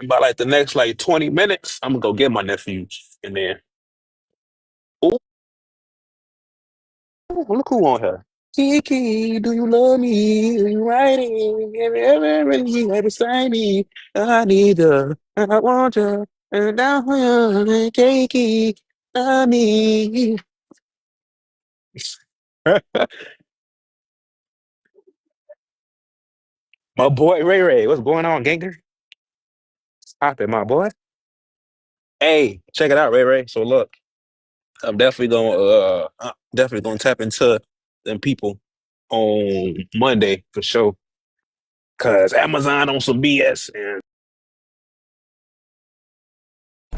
by the next like 20 minutes, I'm gonna go get my nephews. And then, oh, look who on here. Kiki, do you love me? Are you writing? Ever, really, ever sign me? I need you, and I want you, and down for you, and Kiki, I need. My boy Ray Ray, what's going on, ganger? Stop it, my boy. Hey, check it out, Ray Ray. So look, I'm definitely gonna tap into them people on Monday for sure. Cause Amazon on some BS. And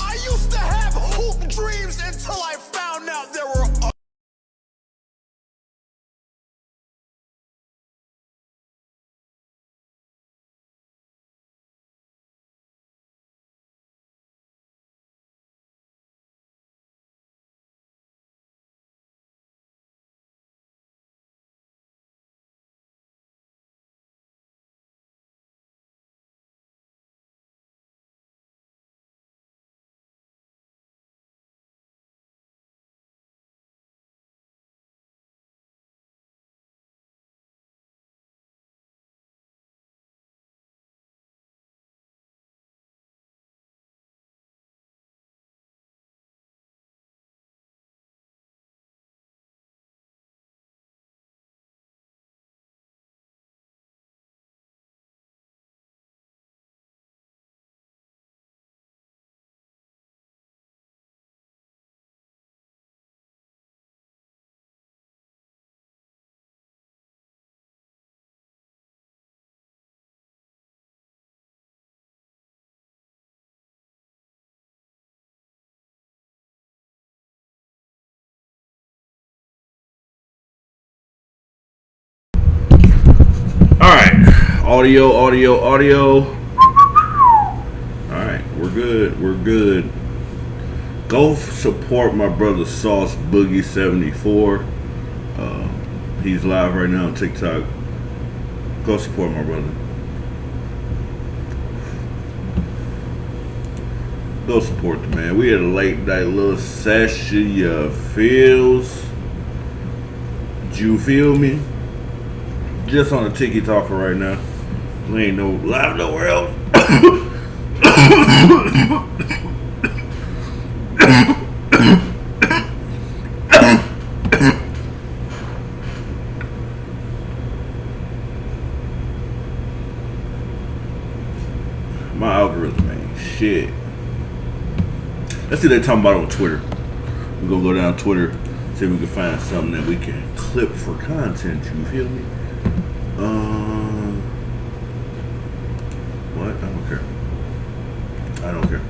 I used to have hoop dreams until I found out there were. All right, audio. All right, we're good. We're good. Go support my brother Sauce Boogie 74. He's live right now on TikTok. Go support my brother. Go support the man. We had a late night little session. You feels? You feel me? Just on a tiki talker right now. We ain't no live nowhere else. My algorithm ain't shit. Let's see what they talking about on Twitter. We're gonna go down Twitter, see if we can find something that we can clip for content. You feel me? What? I don't care. I don't care.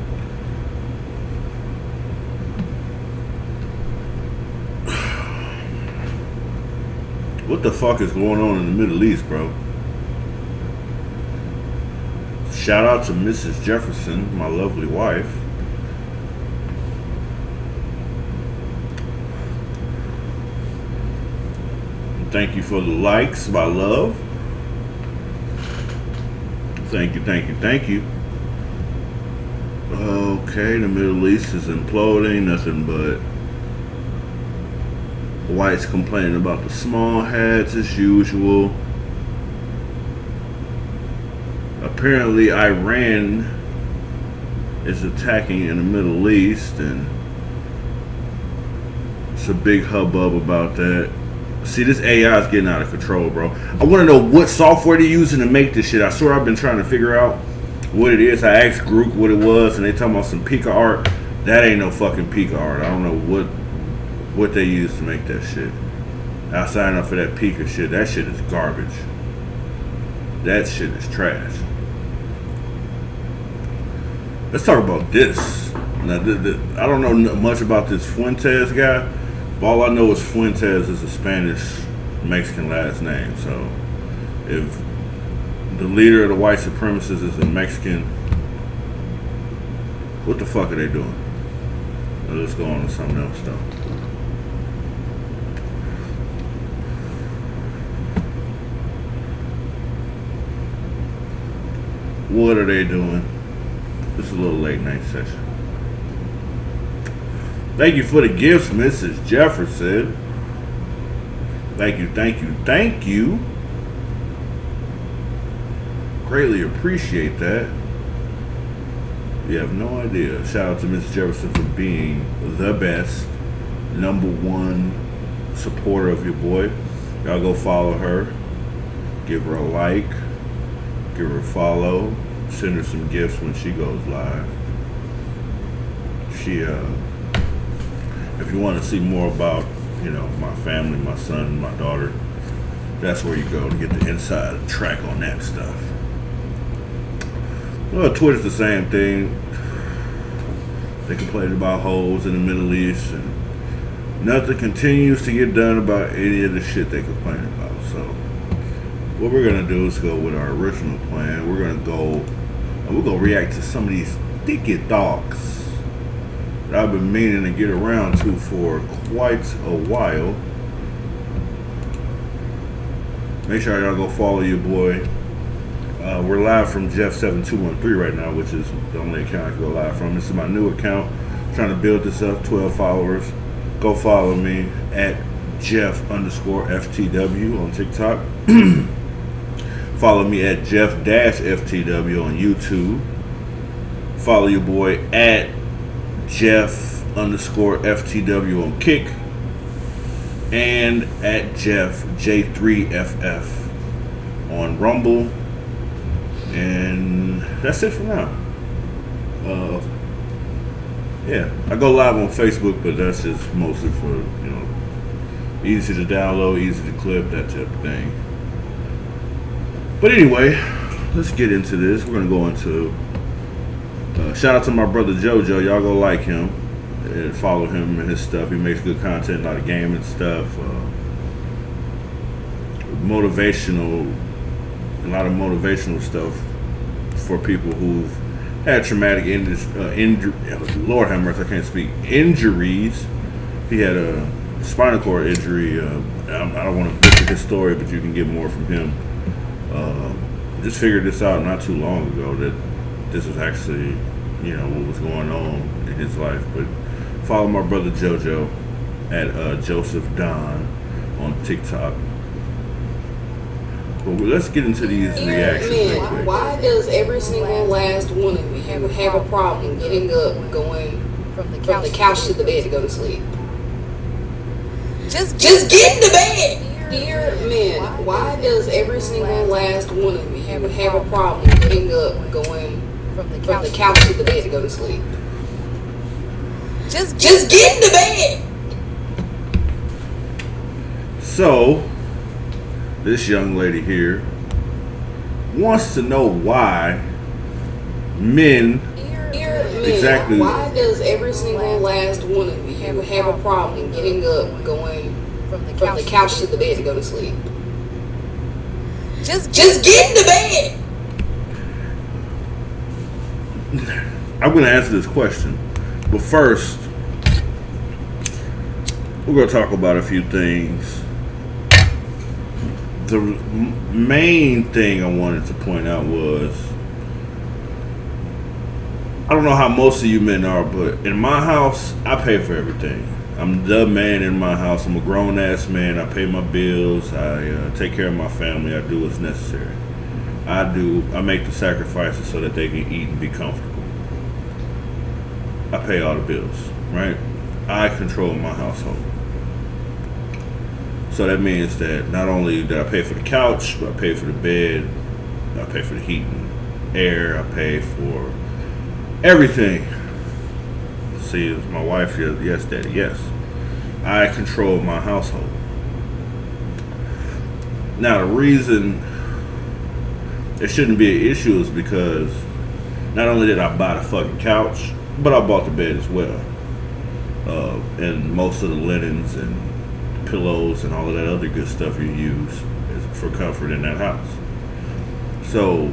What the fuck is going on in the Middle East, bro? Shout out to Mrs. Jefferson, my lovely wife. Thank you for the likes, my love. Thank you. Okay, the Middle East is imploding. Nothing but whites complaining about the small hats as usual. Apparently, Iran is attacking in the Middle East, and it's a big hubbub about that. See, this AI is getting out of control, bro. I want to know what software they're using to make this shit. I swear I've been trying to figure out what it is. I asked Grook what it was, and they talking about some Pika art. That ain't no fucking Pika art. I don't know what they use to make that shit. I signed up for that Pika shit. That shit is garbage. That shit is trash. Let's talk about this. Now, I don't know much about this Fuentes guy. But all I know is Fuentes is a Spanish Mexican last name. So if the leader of the white supremacists is a Mexican, what the fuck are they doing? Now, let's go on to something else though. What are they doing? It's a little late night session. Thank you for the gifts, Mrs. Jefferson. Thank you, thank you, thank you. Greatly appreciate that. You have no idea. Shout out to Mrs. Jefferson for being the best, #1 supporter of your boy. Y'all go follow her. Give her a like. Give her a follow. Send her some gifts when she goes live. If you want to see more about, my family, my son, my daughter, that's where you go to get the inside track on that stuff. Well, Twitter's the same thing. They complain about hoes in the Middle East, and nothing continues to get done about any of the shit they complain about. So, what we're gonna do is go with our original plan. We're gonna react to some of these sticky thoughts that I've been meaning to get around to for quite a while. Make sure y'all go follow your boy. We're live from Jeff7213 right now, which is the only account I can go live from. This is my new account. I'm trying to build this up, 12 followers. Go follow me at Jeff_FTW on TikTok. Follow me at Jeff-FTW on YouTube. Follow your boy at Jeff_FTW on Kick. And at Jeff J3FF on Rumble. And that's it for now. I go live on Facebook, but that's just mostly for, easy to download, easy to clip, that type of thing. But anyway, let's get into this. We're going to go into, shout out to my brother JoJo. Y'all go like him and follow him and his stuff. He makes good content, a lot of gaming stuff, a lot of motivational stuff for people who've had traumatic Lord have mercy, I can't speak. Injuries. He had a spinal cord injury. I don't want to butcher his story, but you can get more from him. Just figured this out not too long ago that this was actually, what was going on in his life. But follow my brother JoJo at Joseph Don on TikTok. But let's get into these reactions real quick. Why does every single last one of you have a problem getting up, going from the couch to the bed to go to sleep? Just get in the bed! Dear men, why does every single last one of you have a problem getting up, going from the couch to the bed to go to sleep? Just get in the bed! So, this young lady here wants to know why men exactly. Why does every single last one of you have a problem getting up, going from the couch to the bed to go to sleep? Just get in the bed! I'm going to answer this question, but first we're going to talk about a few things. The main thing I wanted to point out was, I don't know how most of you men are, but in my house, I pay for everything. I'm the man in my house. I'm a grown-ass man. I pay my bills. I take care of my family. I do what's necessary. I make the sacrifices so that they can eat and be comfortable. I pay all the bills, right? I control my household. So that means that not only do I pay for the couch, but I pay for the bed, I pay for the heat and air, I pay for everything. See, is my wife here? Yes, Daddy, yes. I control my household. Now, the reason it shouldn't be an issue is because not only did I buy the fucking couch, but I bought the bed as well. And most of the linens and pillows and all of that other good stuff you use for comfort in that house. So,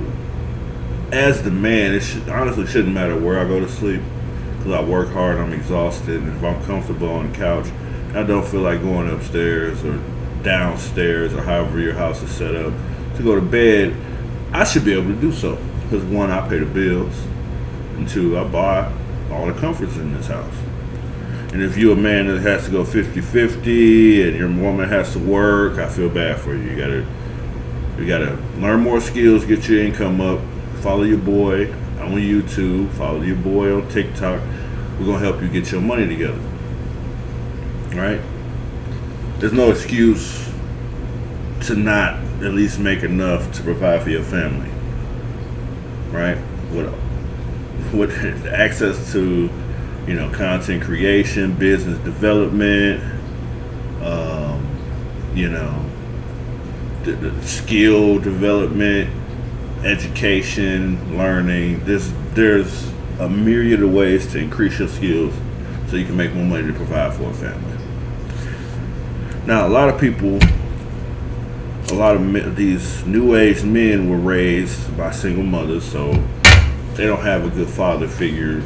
as the man, it honestly shouldn't matter where I go to sleep, because I work hard, I'm exhausted, and if I'm comfortable on the couch, I don't feel like going upstairs or downstairs or however your house is set up to go to bed, I should be able to do so. Because one, I pay the bills, and two, I buy all the comforts in this house. And if you're a man that has to go 50-50 and your woman has to work, I feel bad for you. You gotta learn more skills, get your income up, follow your boy on YouTube, follow your boy on TikTok. We're gonna help you get your money together. Right? There's no excuse to not at least make enough to provide for your family. Right? With access to, content creation, business development, the skill development, education, learning. There's a myriad of ways to increase your skills so you can make more money to provide for a family. Now, a lot of these new age men were raised by single mothers, so they don't have a good father figure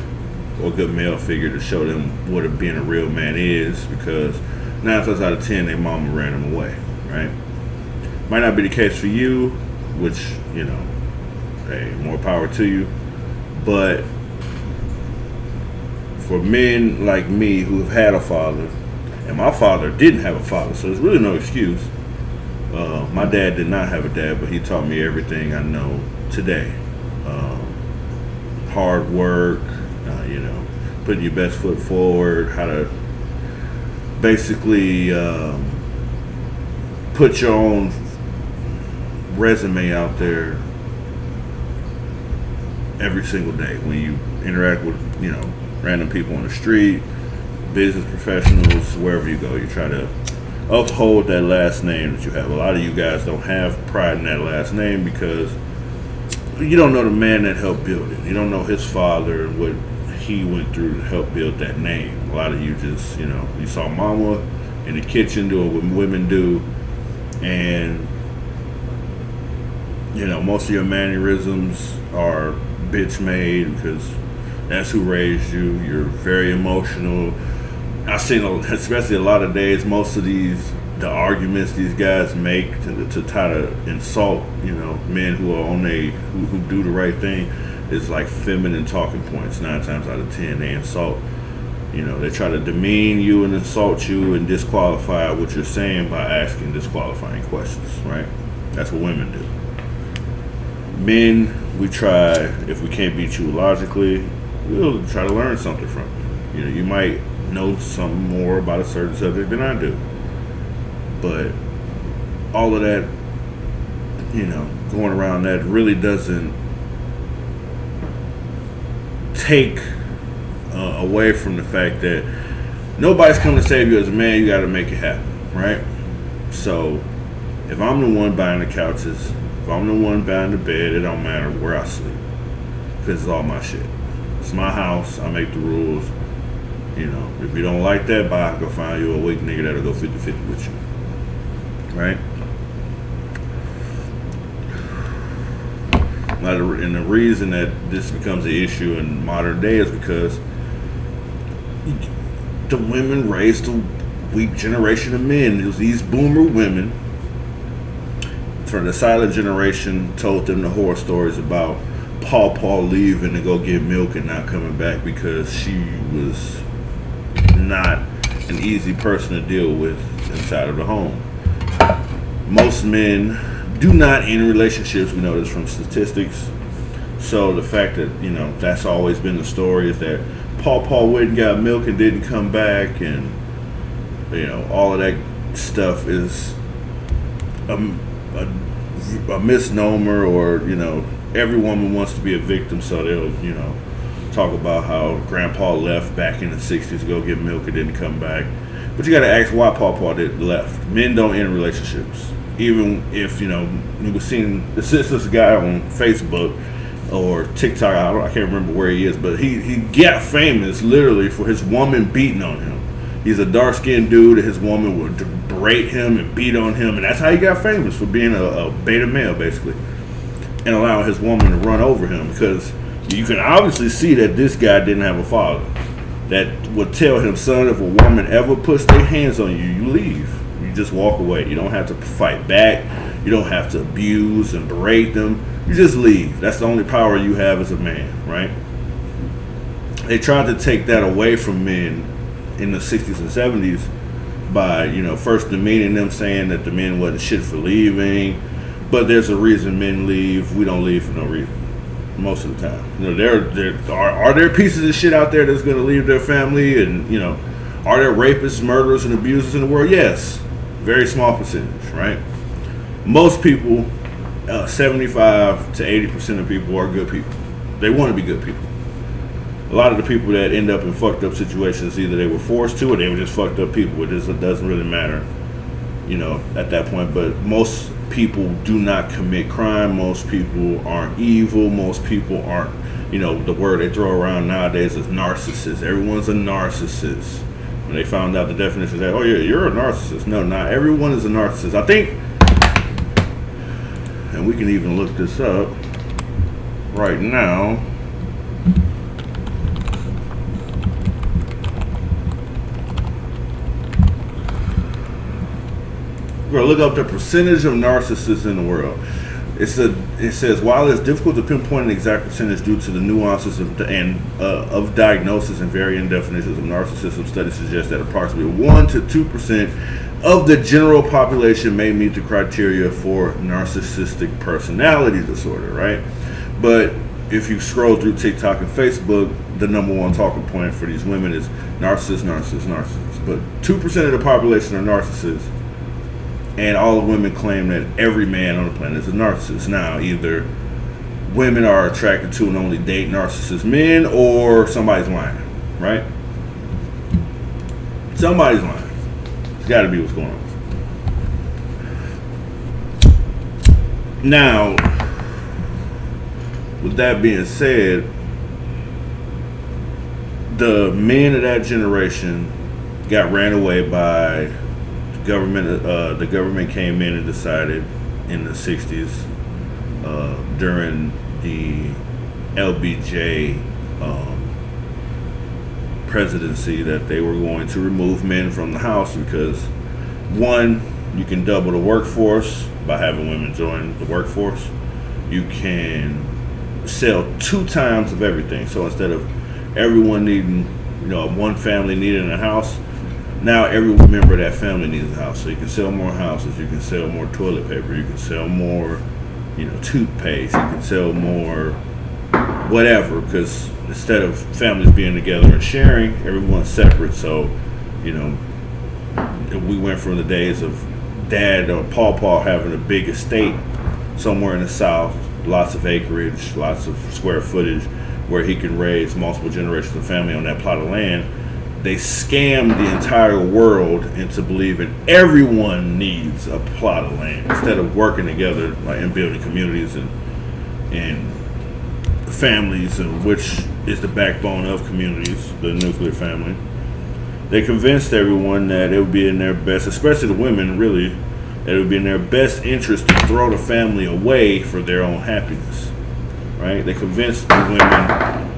or a good male figure to show them what being a real man is, because 9 times out of 10 their mama ran them away, right? Might not be the case for you, which, hey, more power to you. But for men like me who have had a father, and my father didn't have a father, so there's really no excuse. My dad did not have a dad, but he taught me everything I know today. Hard work, putting your best foot forward, how to basically put your own resume out there every single day when you interact with, random people on the street, business professionals, wherever you go. You try to uphold that last name that you have. A lot of you guys don't have pride in that last name because you don't know the man that helped build it. You don't know his father and what he went through to help build that name. A lot of you just, you saw mama in the kitchen doing what women do, and most of your mannerisms are bitch made because that's who raised you. You're very emotional. I've seen, especially a lot of days, most of the arguments these guys make to try to insult, men who are who do the right thing is like feminine talking points. 9 times out of 10, they insult. They try to demean you and insult you and disqualify what you're saying by asking disqualifying questions, right? That's what women do. Men, we try, if we can't beat you logically, we'll try to learn something from you. You might know something more about a certain subject than I do. But all of that, going around that really doesn't take away from the fact that nobody's coming to save you as a man. You got to make it happen, right? So if I'm the one buying the couches, if I'm the one buying the bed, it don't matter where I sleep, because it's all my shit. It's my house. I make the rules. If you don't like that, bye. Go find you a weak nigga that'll go 50-50 with you. Right? And the reason that this becomes an issue in modern day is because the women raised a weak generation of men. It was these boomer women from the silent generation told them the horror stories about Paul leaving to go get milk and not coming back because she was not an easy person to deal with inside of the home. Most men do not end relationships. We know this from statistics. So the fact that, that's always been the story is that Paul went and got milk and didn't come back, and, all of that stuff is a misnomer, or, every woman wants to be a victim, so they'll, talk about how grandpa left back in the 60s to go get milk and didn't come back. But you got to ask why Paul did left. Men don't end relationships. Even if, you were seeing this guy on Facebook or TikTok, I can't remember where he is, but he got famous literally for his woman beating on him. He's a dark-skinned dude, and his woman would berate him and beat on him, and that's how he got famous, for being a beta male, basically, and allowing his woman to run over him, because you can obviously see that this guy didn't have a father that would tell him, son, if a woman ever puts their hands on you, you leave. You just walk away. You don't have to fight back. You don't have to abuse and berate them. You just leave. That's the only power you have as a man, right? They tried to take that away from men in the 60s and 70s by, first demeaning them, saying that the men wasn't shit for leaving. But there's a reason men leave. We don't leave for no reason most of the time. Are there pieces of shit out there that's going to leave their family? And, are there rapists, murderers, and abusers in the world? Yes. Very small percentage, right? Most people, 75 to 80% of people are good people. They want to be good people. A lot of the people that end up in fucked up situations, either they were forced to or they were just fucked up people. It doesn't really matter, at that point. But most people do not commit crime. Most people aren't evil. Most people aren't, the word they throw around nowadays is narcissist. Everyone's a narcissist. When they found out the definition of that, oh yeah, you're a narcissist. No, not everyone is a narcissist. I think, and we can even look this up right now. We're going to look up the percentage of narcissists in the world. It says, while it's difficult to pinpoint an exact percentage due to the nuances of diagnosis and varying definitions of narcissism, studies suggest that approximately 1 to 2% of the general population may meet the criteria for narcissistic personality disorder, right? But if you scroll through TikTok and Facebook, the number one talking point for these women is narcissist. But 2% of the population are narcissists. And all the women claim that every man on the planet is a narcissist. Now, either women are attracted to and only date narcissist men, or somebody's lying, right? Somebody's lying. It's got to be what's going on. Now, with that being said, the men of that generation got ran away by government. The government came in and decided in the 60s during the LBJ presidency that they were going to remove men from the house because, one, you can double the workforce by having women join the workforce. You can sell 2 times of everything. So instead of everyone needing, one family needing a house, now every member of that family needs a house. So you can sell more houses, you can sell more toilet paper, you can sell more, toothpaste, you can sell more whatever, because instead of families being together and sharing, everyone's separate. So, we went from the days of Dad or Paw having a big estate somewhere in the South, lots of acreage, lots of square footage, where he can raise multiple generations of family on that plot of land. They scammed the entire world into believing everyone needs a plot of land instead of working together and building communities and families, and which is the backbone of communities, the nuclear family. They convinced everyone that it would be in their best, especially the women, really, that it would be in their best interest to throw the family away for their own happiness, right? They convinced the women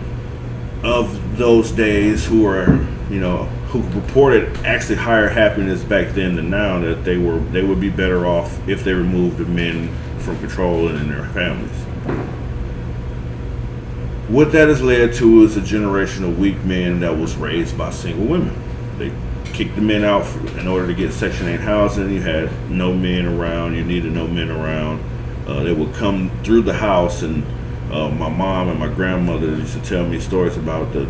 of those days who are, who reported actually higher happiness back then than now, that they would be better off if they removed the men from controlling in their families. What that has led to is a generation of weak men that was raised by single women. They kicked the men out in order to get Section 8 housing. You had no men around. You needed no men around. They would come through the house, and my mom and my grandmother used to tell me stories about the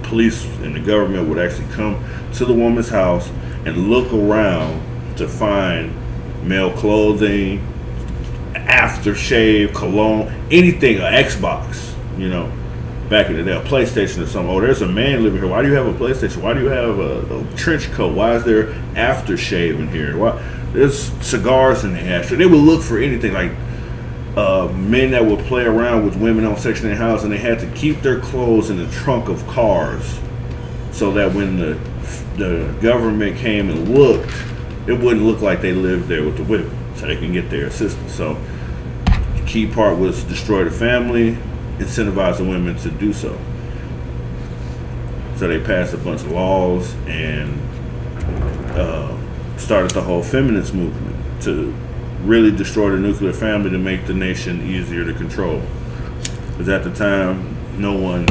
police and the government would actually come to the woman's house and look around to find male clothing, aftershave, cologne, anything, an Xbox, back in the day, a PlayStation or something. Oh, there's a man living here. Why do you have a PlayStation? Why do you have a trench coat? Why is there aftershave in here? Why there's cigars in the ashtray? They would look for anything, like men that would play around with women on Section 8 housing. They had to keep their clothes in the trunk of cars so that when the government came and looked, it wouldn't look like they lived there with the women, so they can get their assistance. So the key part was destroy the family, incentivize the women to do so. So they passed a bunch of laws and started the whole feminist movement to really destroy the nuclear family to make the nation easier to control. Because at the time, no one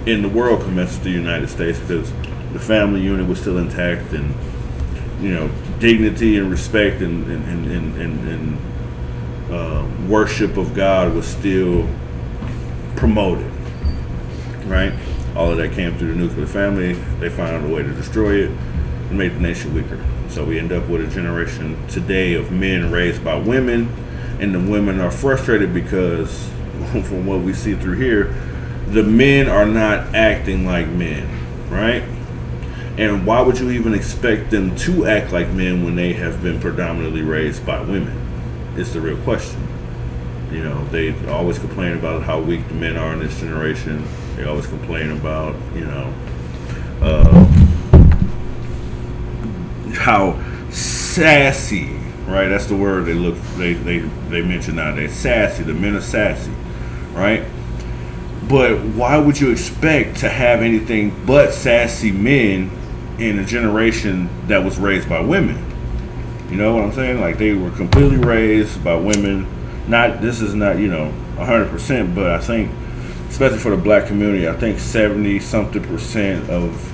in the world could mess with the United States because the family unit was still intact, and dignity and respect and worship of God was still promoted. Right? All of that came through the nuclear family. They found a way to destroy it and make the nation weaker. So we end up with a generation today of men raised by women, and the women are frustrated because, from what we see through here, the men are not acting like men, right? And why would you even expect them to act like men when they have been predominantly raised by women? It's the real question. They always complain about how weak the men are in this generation. They always complain about, how sassy, right? That's the word they mention nowadays. Sassy. The men are sassy, right? But why would you expect to have anything but sassy men in a generation that was raised by women? You know what I'm saying? Like, they were completely raised by women. This is not 100%, but I think, especially for the black community, I think 70-something% of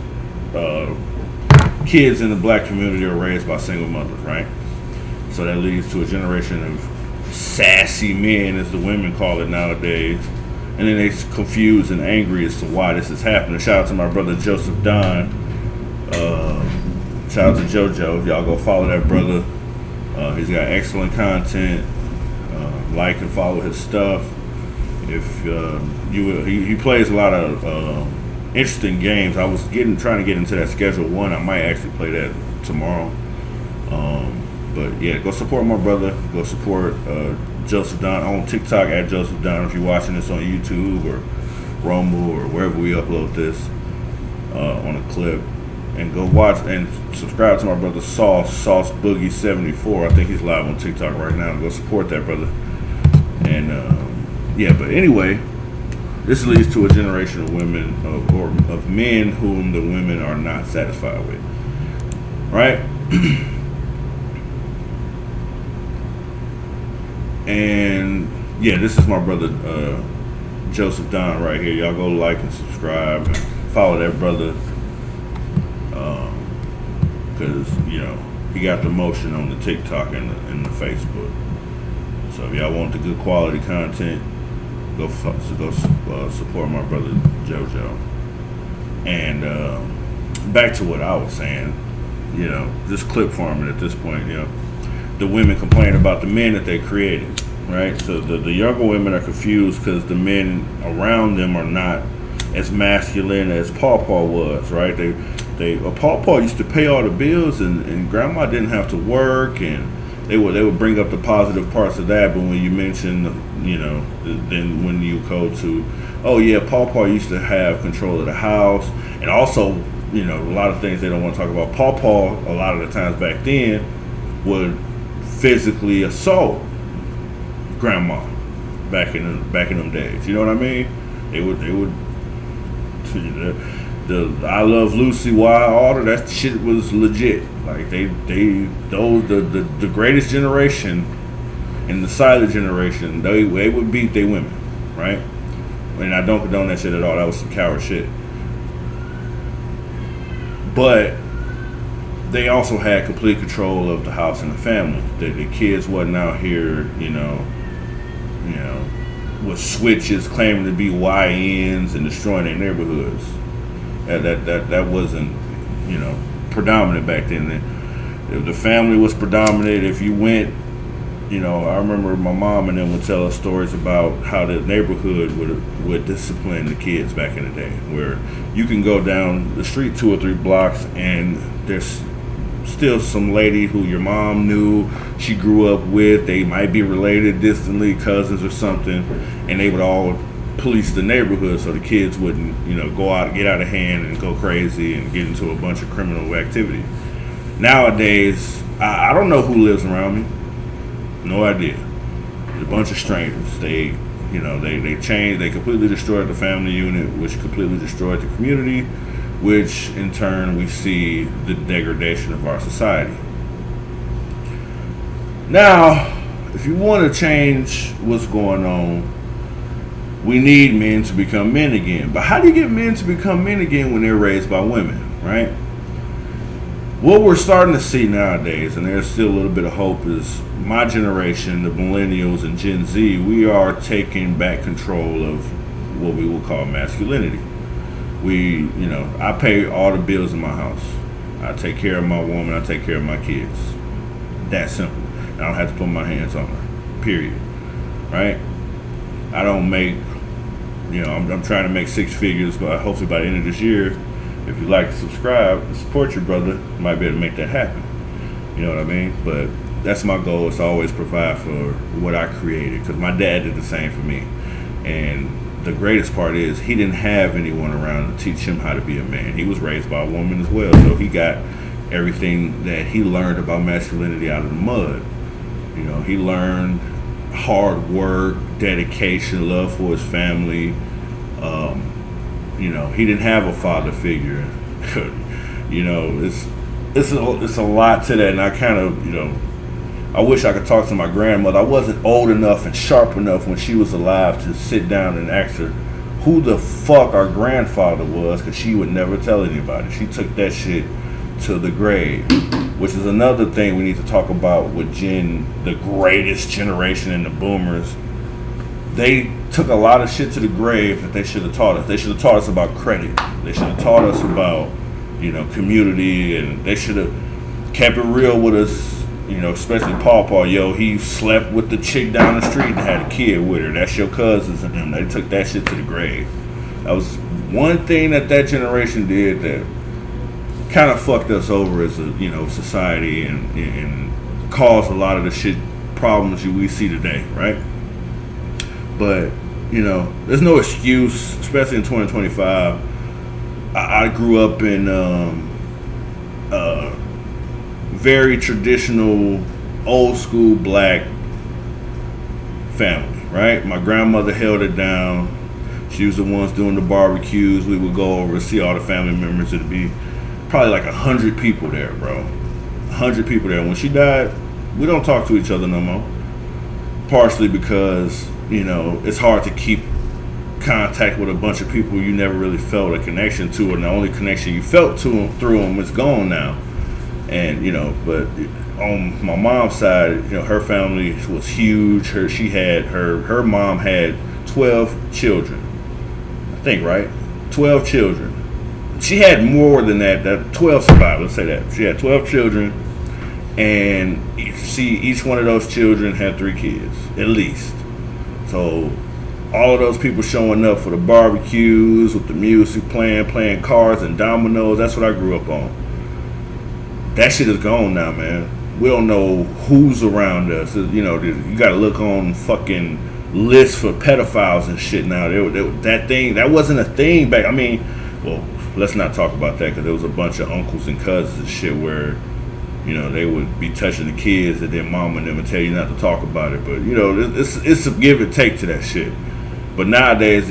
kids in the black community are raised by single mothers, right? So that leads to a generation of sassy men, as the women call it nowadays. And then they're confused and angry as to why this is happening. Shout out to my brother Joseph Don. Shout out to JoJo. Y'all go follow that brother. He's got excellent content. Like and follow his stuff. If he plays a lot of interesting games. I was trying to get into that Schedule 1. I might actually play that tomorrow. But yeah, go support my brother. Go support Joseph Don on TikTok at Joseph Don. If you're watching this on YouTube or Rumble or wherever we upload this on a clip, and go watch and subscribe to my brother Sauce Boogie 74. I think he's live on TikTok right now. Go support that brother. And but anyway, this leads to a generation of women or of men whom the women are not satisfied with, right? And yeah, this is my brother Joseph Don right here. Y'all go like and subscribe and follow that brother, because he got the motion on the TikTok and the Facebook. So if y'all want the good quality content, go support my brother JoJo. And back to what I was saying, this clip farming at this point, the women complain about the men that they created, right? So the younger women are confused because the men around them are not as masculine as Pawpaw was, right? Pawpaw used to pay all the bills, and Grandma didn't have to work, and they would bring up the positive parts of that. But when you mention, then when you go to, oh yeah, Pawpaw used to have control of the house, and also, a lot of things they don't want to talk about. Pawpaw, a lot of the times back then, would physically assault Grandma back in them days. You know what I mean? They would the I Love Lucy order, that shit was legit. Like the greatest generation and the silent generation, they would beat their women, right? And I don't condone that shit at all. That was some coward shit. But they also had complete control of the house and the family. The kids wasn't out here, with switches claiming to be YNs and destroying their neighborhoods. That wasn't, predominant back then. The family was predominant. If you went, I remember my mom and them would tell us stories about how the neighborhood would discipline the kids back in the day, where you can go down the street 2 or 3 blocks and there's still some lady who your mom knew, she grew up with, they might be related distantly, cousins or something, and they would all police the neighborhood so the kids wouldn't, go out, get out of hand and go crazy and get into a bunch of criminal activity. Nowadays, I don't know who lives around me. No idea. A bunch of strangers. They changed. They completely destroyed the family unit, which completely destroyed the community, which in turn we see the degradation of our society. Now, if you want to change what's going on, we need men to become men again. But how do you get men to become men again when they're raised by women, right? What we're starting to see nowadays, and there's still a little bit of hope, is my generation, the millennials and Gen Z, we are taking back control of what we will call masculinity. I pay all the bills in my house. I take care of my woman, I take care of my kids. That simple. I don't have to put my hands on her, period. Right? I don't make, I'm trying to make six figures, but hopefully by the end of this year, if you like to subscribe and support your brother, you might be able to make that happen. You know what I mean? But that's my goal, is to always provide for what I created, because my dad did the same for me. And the greatest part is he didn't have anyone around to teach him how to be a man. He was raised by a woman as well, so he got everything that he learned about masculinity out of the mud. He learned hard work, dedication, love for his family. He didn't have a father figure. It's a lot to that, and I kind of, I wish I could talk to my grandmother. I wasn't old enough and sharp enough when she was alive to sit down and ask her who the fuck our grandfather was, because she would never tell anybody. She took that shit to the grave, which is another thing we need to talk about with the greatest generation and the boomers. They took a lot of shit to the grave that they should have taught us. They should have taught us about credit. They should have taught us about, community, and they should have kept it real with us, especially Paw. He slept with the chick down the street and had a kid with her. That's your cousins and them. They took that shit to the grave. That was one thing that generation did that kind of fucked us over as a society, and caused a lot of the shit problems we see today, right? But there's no excuse, especially in 2025. I grew up in very traditional, old school black family, right? My grandmother held it down. She was the ones doing the barbecues. We would go over and see all the family members. It'd be probably like 100 people there, bro. 100 people there. When she died, we don't talk to each other no more. Partially because, it's hard to keep contact with a bunch of people you never really felt a connection to, and the only connection you felt through them is gone now. And, but on my mom's side, her family was huge. Her mom had 12 children. I think, right? 12 children. She had more than that 12 survived, let's say that. She had 12 children, and each one of those children had 3 kids, at least. So all of those people showing up for the barbecues with the music playing cards and dominoes, that's what I grew up on. That shit is gone now, man. We don't know who's around us. You gotta look on fucking lists for pedophiles and shit now. That wasn't a thing back. Let's not talk about that, because there was a bunch of uncles and cousins and shit where, they would be touching the kids and then mom and them would tell you not to talk about it. But, it's a give and take to that shit. But nowadays,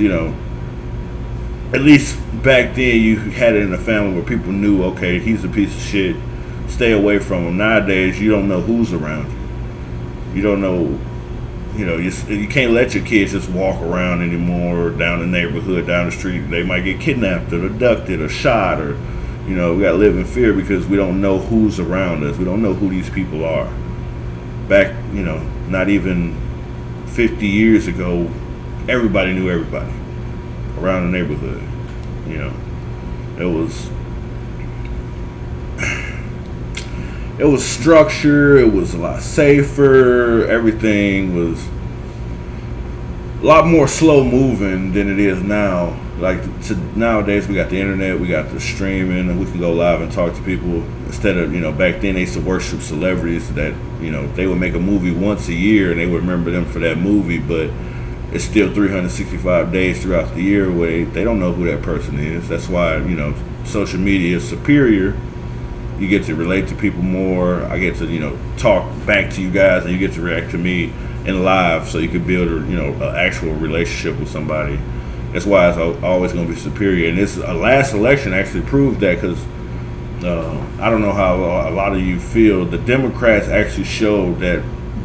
at least back then you had it in a family where people knew, okay, he's a piece of shit, stay away from him. Nowadays, you don't know who's around you. You don't know, you can't let your kids just walk around anymore down the neighborhood, down the street. They might get kidnapped or abducted or shot, or, we got to live in fear because we don't know who's around us. We don't know who these people are. Back, not even 50 years ago, everybody knew everybody around the neighborhood. It was structure. It was a lot safer. Everything was a lot more slow moving than it is now. Nowadays, we got the internet, we got the streaming, and we can go live and talk to people. Instead of, back then they used to worship celebrities that, they would make a movie once a year and they would remember them for that movie, but it's still 365 days throughout the year where they don't know who that person is. That's why, social media is superior. You get to relate to people more. I get to, talk back to you guys, and you get to react to me in live, so you can build an actual relationship with somebody. That's why it's always going to be superior. And this last election actually proved that, because I don't know how a lot of you feel. The Democrats actually showed that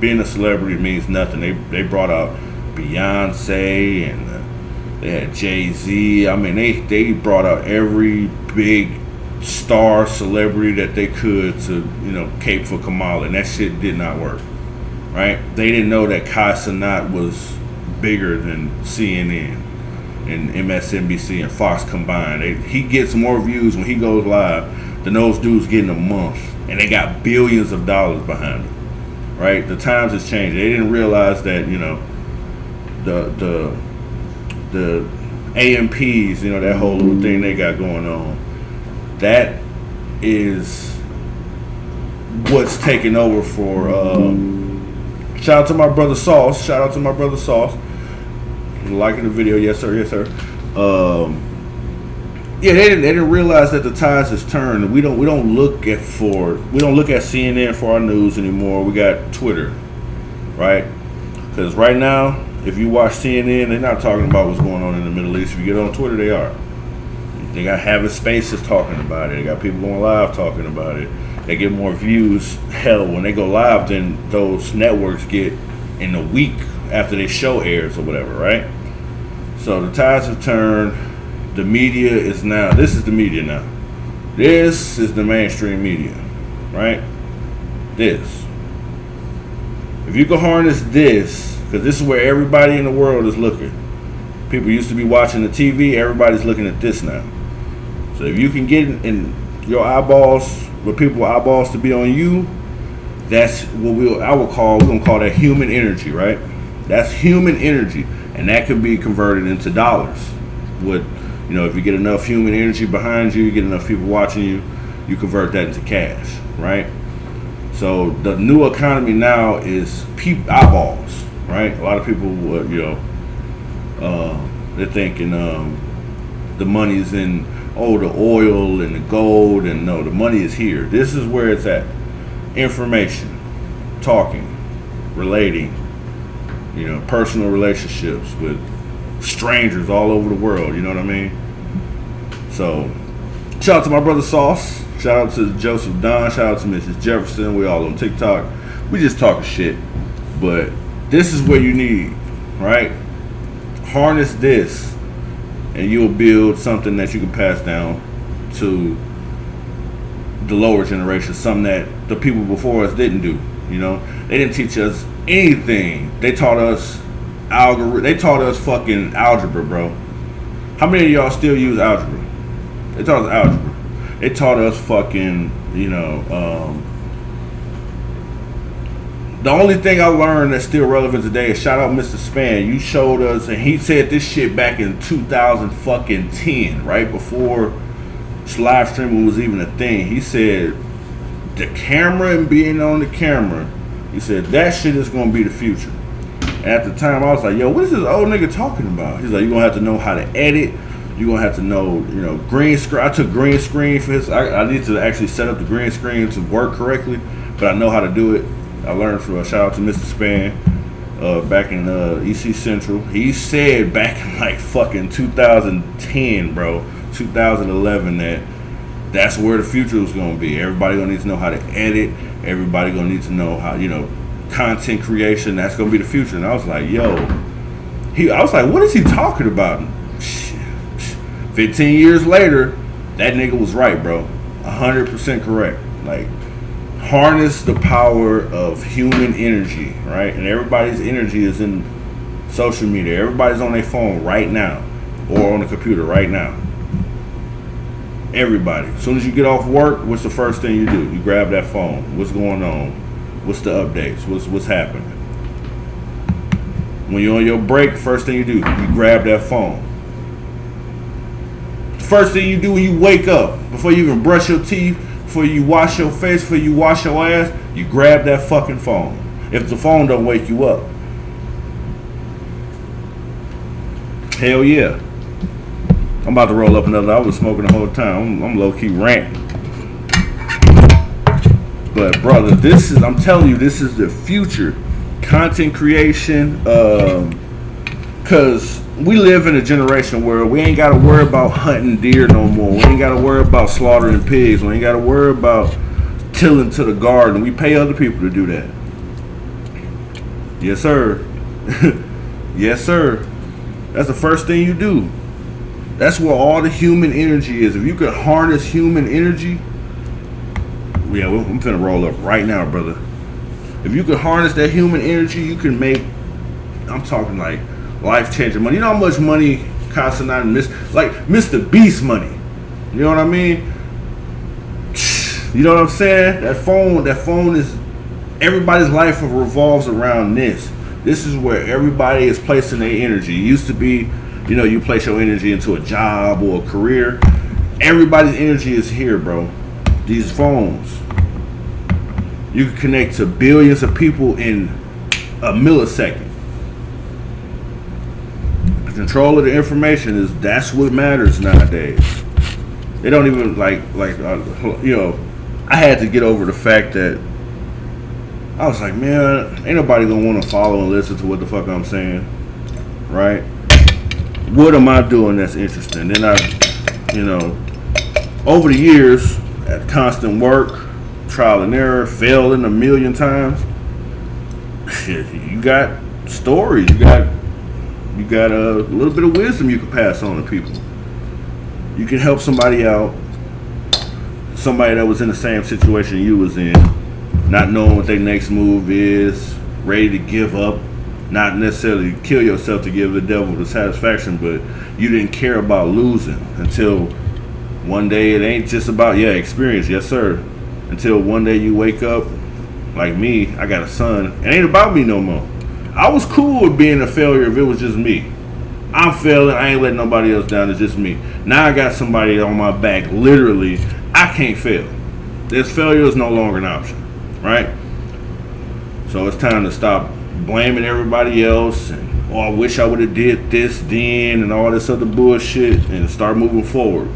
being a celebrity means nothing. They brought out Beyonce and they had Jay-Z. I mean, they brought out every big star celebrity that they could to, you know, cape for Kamala, and that shit did not work. Right? They didn't know that Kai Cenat was bigger than CNN and MSNBC and Fox combined. He gets more views when he goes live than those dudes get in a month, and they got billions of dollars behind them. Right? The times has changed. They didn't realize that, you know, the AMPs, you know, that whole little thing they got going on, that is what's taking over for shout out to my brother Sauce. Liking the video, yes sir. Yeah, they didn't realize that the tides has turned. We don't look at CNN for our news anymore. We got Twitter, right? Because right now, if you watch CNN, they're not talking about what's going on in the Middle East. If you get on Twitter, they are. They got having spaces talking about it. They got people going live talking about it. They get more views. Hell, when they go live, then those networks get in a week after their show airs or whatever, right? So the tides have turned. The media is now, this is the media now. This is the mainstream media, right? This. If you can harness this, because this is where everybody in the world is looking. People used to be watching the TV, everybody's looking at this now. So if you can get in your eyeballs, with people with eyeballs to be on you, that's what we're gonna call that human energy, right? That's human energy, and that can be converted into dollars. With, you know, if you get enough human energy behind you, you get enough people watching you, you convert that into cash, right? So the new economy now is eyeballs, right? A lot of people, you know, they're thinking the money's in the oil and the gold, and no, the money is here. This is where it's at. Information, talking, relating, you know, personal relationships with strangers all over the world, you know what I mean? So shout out to my brother Sauce, shout out to Joseph Don, shout out to Mrs. Jefferson. We all on TikTok. We just talking shit, but this is what you need, right? Harness this, and you'll build something that you can pass down to the lower generation, something that the people before us didn't do. You know, they didn't teach us anything. They taught us They taught us fucking algebra, bro. How many of y'all still use algebra? They taught us algebra. They taught us fucking, you know, the only thing I learned that's still relevant today is shout out Mr. Span. You showed us, and he said this shit back in 2010, right before live streaming was even a thing. He said the camera and being on the camera, he said that shit is gonna be the future. And at the time I was like, yo, what is this old nigga talking about? He's like, you're gonna have to know how to edit. You're gonna have to know, you know, green screen. I took green screen for this. I need to actually set up the green screen to work correctly, but I know how to do it. I learned from shout out to Mr. Span back in EC Central. He said back in like fucking 2010, bro, 2011, that's where the future was gonna be. Everybody gonna need to know how to edit. Everybody gonna need to know how, you know, content creation. That's gonna be the future. And I was like, yo, I was like, what is he talking about? 15 years later, that nigga was right, bro. 100% correct. Like, harness the power of human energy, right? And everybody's energy is in social media. Everybody's on their phone right now, or on the computer right now. Everybody. As soon as you get off work, what's the first thing you do? You grab that phone. What's going on? What's the updates? What's happening? When you're on your break, first thing you do, you grab that phone. First thing you do when you wake up, before you even brush your teeth, before you wash your face, before you wash your ass, you grab that fucking phone. If the phone don't wake you up. Hell yeah. I'm about to roll up another. I was smoking the whole time. I'm low-key ranting. But brother, I'm telling you, this is the future. Content creation, cause we live in a generation where we ain't gotta worry about hunting deer no more. We ain't gotta worry about slaughtering pigs. We ain't gotta worry about tilling to the garden. We pay other people to do that. Yes, sir. Yes, sir. That's the first thing you do. That's where all the human energy is. If you could harness human energy, yeah, I'm finna roll up right now, brother. If you could harness that human energy, you can make, I'm talking like life-changing money. You know how much money Casanata like Mr. Beast money. You know what I mean? You know what I'm saying? That phone is, everybody's life revolves around this. This is where everybody is placing their energy. It used to be, you know, you place your energy into a job or a career. Everybody's energy is here, bro. These phones. You can connect to billions of people in a millisecond. The control of the information that's what matters nowadays. They don't even you know, I had to get over the fact that I was like, man, ain't nobody gonna want to follow and listen to what the fuck I'm saying, right? What am I doing that's interesting? Then you know, over the years, at constant work, trial and error, failing a million times, shit, you got stories, you got a little bit of wisdom you can pass on to people. You can help somebody out, somebody that was in the same situation you was in, not knowing what their next move is, ready to give up, not necessarily kill yourself to give the devil the satisfaction, but you didn't care about losing until one day. It ain't just about experience, yes sir, until one day you wake up like me. I got a son. It ain't about me no more. I was cool with being a failure if it was just me. I'm failing, I ain't letting nobody else down, it's just me. Now I got somebody on my back, literally. I can't fail. This failure is no longer an option, right? So it's time to stop blaming everybody else and, oh, I wish I would have did this then and all this other bullshit, and start moving forward.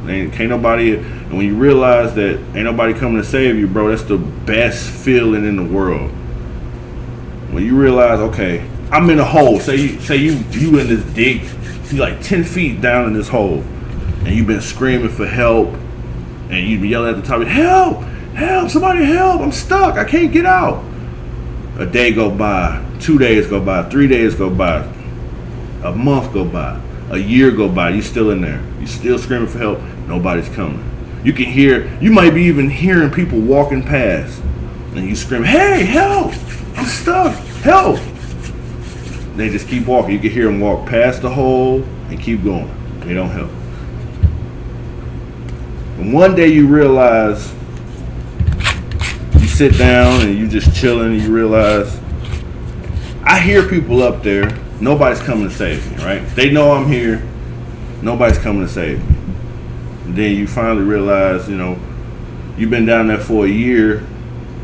Can't nobody, and when you realize that ain't nobody coming to save you, bro, that's the best feeling in the world. When you realize, okay, I'm in a hole. Say you in this dig, you like 10 feet down in this hole, and you've been screaming for help, and you yell at the top, help, help, somebody help, I'm stuck, I can't get out. A day go by, 2 days go by, 3 days go by, a month go by, a year go by, you still in there, you still screaming for help, nobody's coming. You can hear, you might be even hearing people walking past, and you scream, hey, help, I'm stuck, help. They just keep walking. You can hear them walk past the hole and keep going. They don't help. And one day you realize, you sit down and you just chilling and you realize, I hear people up there, nobody's coming to save me, right? They know I'm here, nobody's coming to save me. And then you finally realize, you know, you've been down there for a year,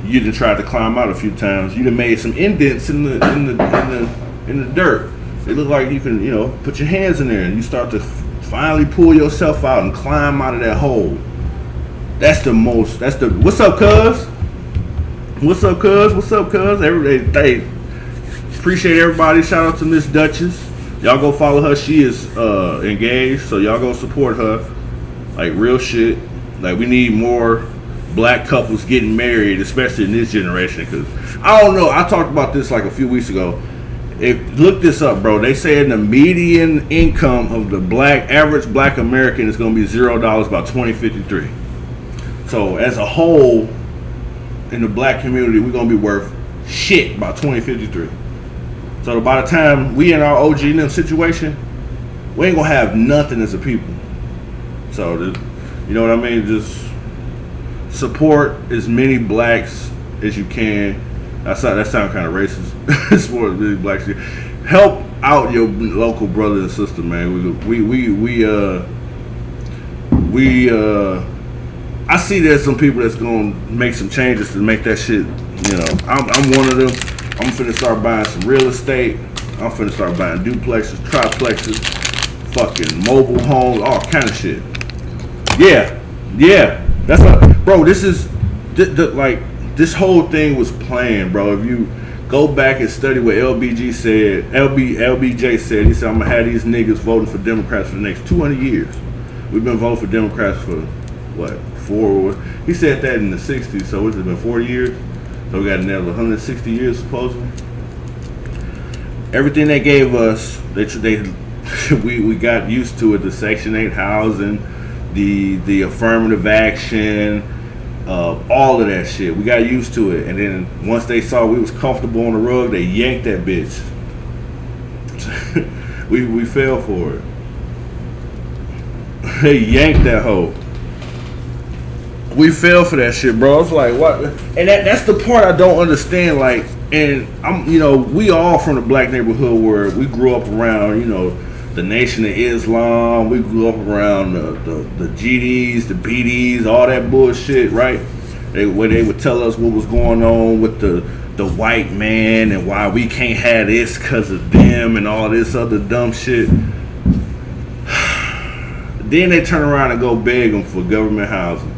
you done tried to climb out a few times, you done made some indents in the dirt. It look like you can, you know, put your hands in there and you start to finally pull yourself out and climb out of that hole. That's the what's up, cuz? What's up, cuz? What's up, cuz? Hey, appreciate everybody. Shout out to Miss Duchess. Y'all go follow her. She is engaged, so y'all go support her. Like, real shit. Like, we need more black couples getting married, especially in this generation, because I don't know, I talked about this like a few weeks ago. Look this up, bro. They said the median income of the average black American is going to be $0 by 2053. So as a whole, in the black community, we're going to be worth shit by 2053. So by the time we in our OG and them situation, we ain't going to have nothing as a people. So, you know what I mean? Just support as many blacks as you can. That sounds kind of racist. Support as many blacks. Help out your local brother and sister, man. I see there's some people that's gonna make some changes to make that shit. You know, I'm one of them. I'm finna start buying some real estate. I'm finna start buying duplexes, triplexes, fucking mobile homes, all kind of shit. Yeah. That's what, bro. This is like this whole thing was planned, bro. If you go back and study what LBJ said, he said, I'm gonna have these niggas voting for Democrats for the next 200 years. We've been voting for Democrats for what, 4? He said that in the 60s, so it's been 40 years. So we got another 160 years supposedly. Everything they gave us, we got used to it. The Section 8 housing, the affirmative action, all of that shit. We got used to it, and then once they saw we was comfortable on the rug, they yanked that bitch. we fell for it. They yanked that hoe. We fell for that shit, bro. It's like what, and that's the part I don't understand. Like, and I'm, we all from the black neighborhood where we grew up around, the Nation of Islam. We grew up around the GDs, the BDs, all that bullshit, right? Where they would tell us what was going on with the white man and why we can't have this because of them and all this other dumb shit. Then they turn around and go beg them for government housing.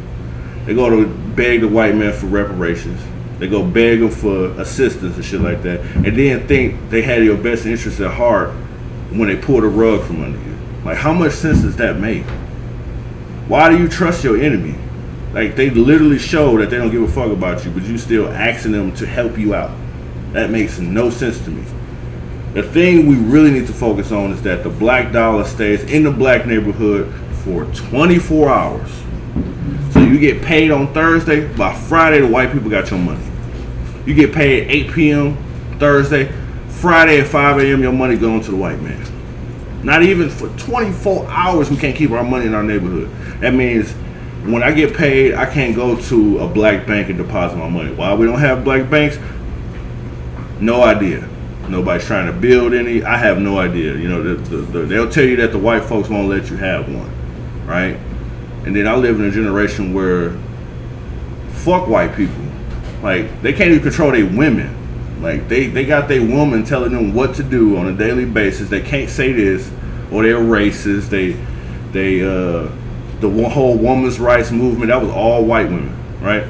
They go to beg the white man for reparations. They go beg them for assistance and shit like that. And then think they had your best interest at heart when they pull the rug from under you. Like, how much sense does that make? Why do you trust your enemy? Like, they literally show that they don't give a fuck about you, but you still asking them to help you out. That makes no sense to me. The thing we really need to focus on is that the black dollar stays in the black neighborhood for 24 hours. So you get paid on Thursday, by Friday the white people got your money. You get paid at 8 p.m. Thursday, Friday at 5 a.m. your money going to the white man. Not even for 24 hours we can't keep our money in our neighborhood. That means when I get paid, I can't go to a black bank and deposit my money. Why we don't have black banks? No idea. Nobody's trying to build any. I have no idea. They'll tell you that the white folks won't let you have one, right? And then I live in a generation where fuck white people. Like, they can't even control their women. Like, they got their woman telling them what to do on a daily basis. They can't say this, or they're racist. The whole women's rights movement, that was all white women, right?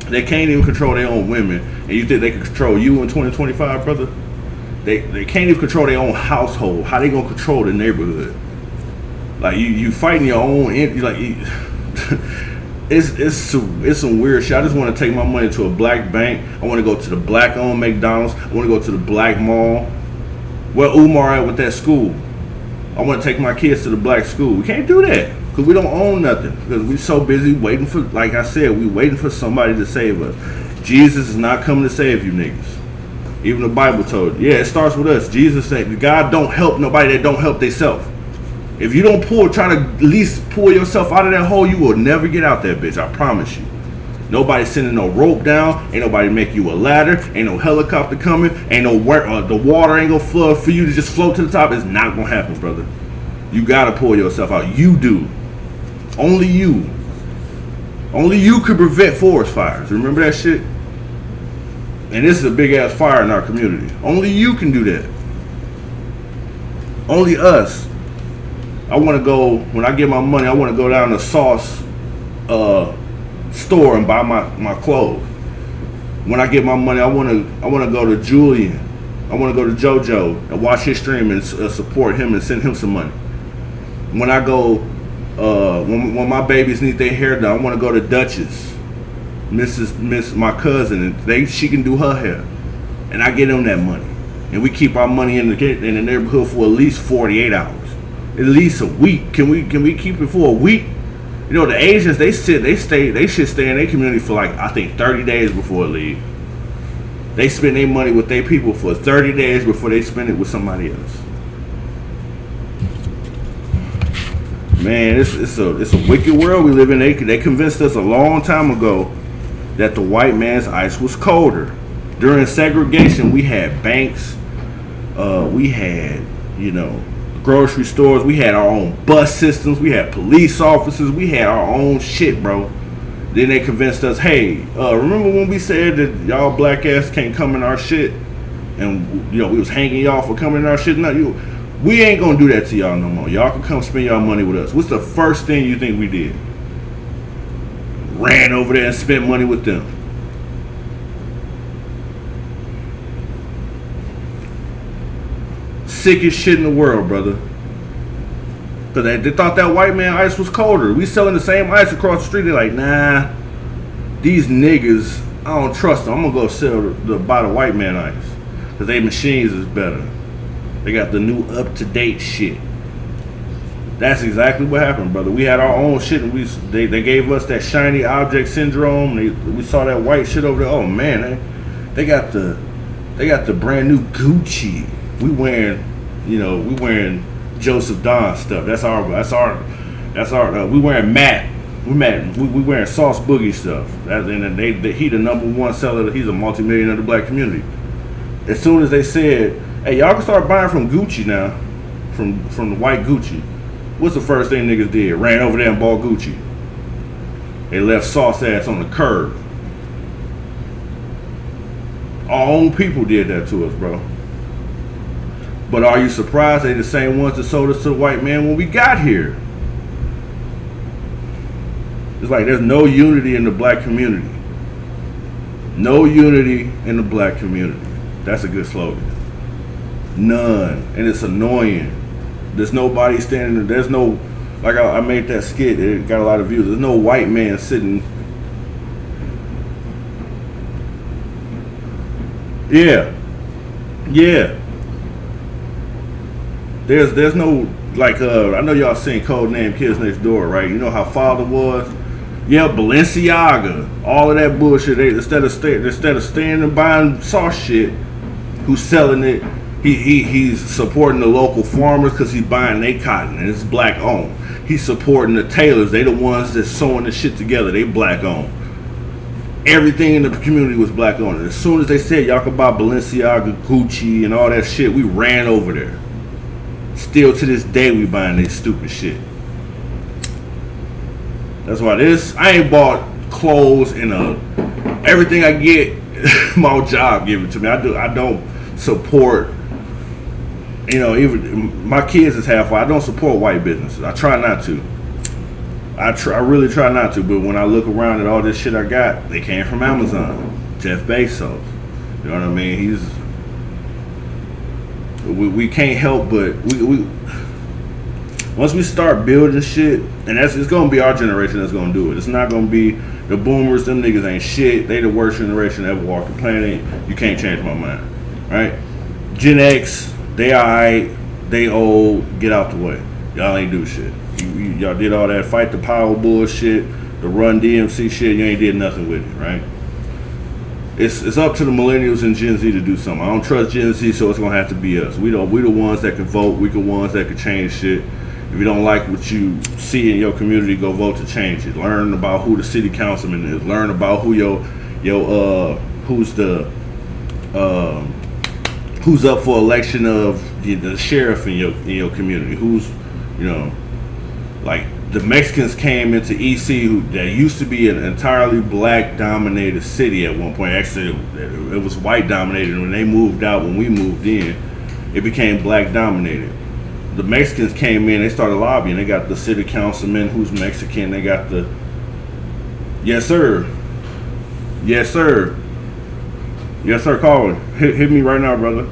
They can't even control their own women. And you think they can control you in 2025, brother? They can't even control their own household. How they gonna control the neighborhood? Like, you fighting your own, it's some weird shit. I just want to take my money to a black bank. I want to go to the black-owned McDonald's. I want to go to the black mall. Where Umar at with that school? I want to take my kids to the black school. We can't do that because we don't own nothing. Because we're so busy waiting for, like I said, we waiting for somebody to save us. Jesus is not coming to save you niggas. Even the Bible told you. Yeah, it starts with us. Jesus said, God don't help nobody that don't help themselves. If you don't try to at least pull yourself out of that hole, you will never get out that bitch. I promise you. Nobody sending no rope down. Ain't nobody make you a ladder. Ain't no helicopter coming. Ain't no the water ain't gonna flood for you to just float to the top. It's not gonna happen, brother. You gotta pull yourself out. You do. Only you. Only you could prevent forest fires. Remember that shit? And this is a big ass fire in our community. Only you can do that. Only us. I want to go, when I get my money, I want to go down to Sauce store and buy my clothes. When I get my money, I want to go to Julian. I want to go to JoJo and watch his stream and support him and send him some money. When I go, when my babies need their hair done, I want to go to Duchess, my cousin, and she can do her hair, and I get them that money, and we keep our money in the neighborhood for at least 48 hours. At least a week. Can we keep it for a week? The Asians, they should stay in their community for like, I think 30 days before they leave. They spend their money with their people for 30 days before they spend it with somebody else. Man, it's a wicked world we live in. They convinced us a long time ago that the white man's ice was colder. During segregation, we had banks, we had, grocery stores, we had our own bus systems, we had police officers, we had our own shit, bro. Then they convinced us, hey, remember when we said that y'all black ass can't come in our shit, and we was hanging y'all for coming in our shit? No, we ain't gonna do that to y'all no more. Y'all can come spend y'all money with us. What's the first thing you think we did? Ran over there and spent money with them. Sickest shit in the world, brother. Because they thought that white man ice was colder. We selling the same ice across the street. They're like, nah, these niggas, I don't trust them. I'm going to go buy the white man ice. Because they machines is better. They got the new up-to-date shit. That's exactly what happened, brother. We had our own shit, and they gave us that shiny object syndrome. We saw that white shit over there. Oh man, they got the brand new Gucci. We wearing Joseph Don stuff. That's our. We wearing Matt. We wearing Sauce Boogie stuff. He the number one seller. He's a multi-millionaire of the black community. As soon as they said, "Hey, y'all can start buying from Gucci now," from the white Gucci. What's the first thing niggas did? Ran over there and bought Gucci. They left Sauce ass on the curb. Our own people did that to us, bro. But are you surprised they the same ones that sold us to the white man when we got here? It's like there's no unity in the black community. No unity in the black community. That's a good slogan. None. And it's annoying. There's nobody standing there. There's no, like I made that skit. It got a lot of views. There's no white man sitting. Yeah. There's no, like, I know y'all seen Codename Kids Next Door, right? You know how Father was? Yeah, Balenciaga. All of that bullshit. Instead of staying and buying sauce shit, who's selling it, he's supporting the local farmers because he's buying their cotton and it's black owned. He's supporting the tailors. They the ones that's sewing the shit together. They black owned. Everything in the community was black owned. And as soon as they said y'all could buy Balenciaga, Gucci, and all that shit, we ran over there. Still to this day, we buying this stupid shit. That's why I ain't bought clothes in everything I get, my job give it to me. I don't support. Even my kids is half white. I don't support white businesses. I try not to. I really try not to. But when I look around at all this shit I got, they came from Amazon. Jeff Bezos. You know what I mean? We can't help but we once we start building shit, and it's gonna be our generation that's gonna do it. It's not gonna be the boomers. Them niggas ain't shit. They the worst generation that ever walked the planet. You can't change my mind, right? Gen X, they alright, they old, get out the way. Y'all ain't do shit. Y'all did all that fight the power bullshit, the run DMC shit, you ain't did nothing with it, right? It's up to the millennials and Gen Z to do something. I don't trust Gen Z, so it's gonna have to be us. We the ones that can vote, we the ones that can change shit. If you don't like what you see in your community, go vote to change it. Learn about who the city councilman is. Learn about who who's up for election of the sheriff in your community. Who's, like the Mexicans came into EC that used to be an entirely black dominated city at one point. Actually, it was white dominated. When they moved out, when we moved in, it became black dominated. The Mexicans came in, they started lobbying. They got the city councilman who's Mexican. They got the, yes sir, Colin, hit me right now, brother.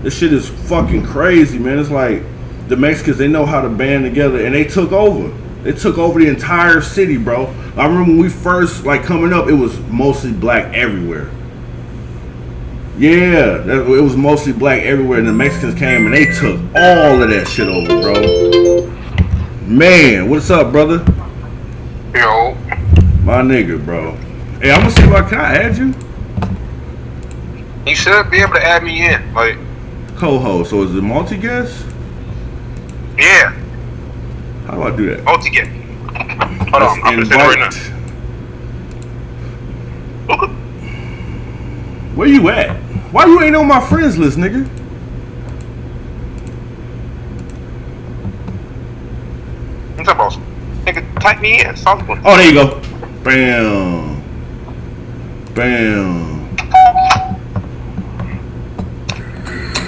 This shit is fucking crazy, man. It's like the Mexicans, they know how to band together, and they took over. They took over the entire city, bro. I remember when we first, coming up, it was mostly black everywhere. Yeah, it was mostly black everywhere, and the Mexicans came and they took all of that shit over, bro. Man, what's up, brother? Yo. My nigga, bro. Hey, I'm gonna see if I can add you. You should be able to add me in, co-host. So is it multi-guest? Yeah. How do I do that? Multi-guest. Hold on, I'm gonna send it right now. Where you at? Why you ain't on my friends list, nigga? What's up, boss? Nigga, type me in. Something. Oh, there you go. Bam. Bam.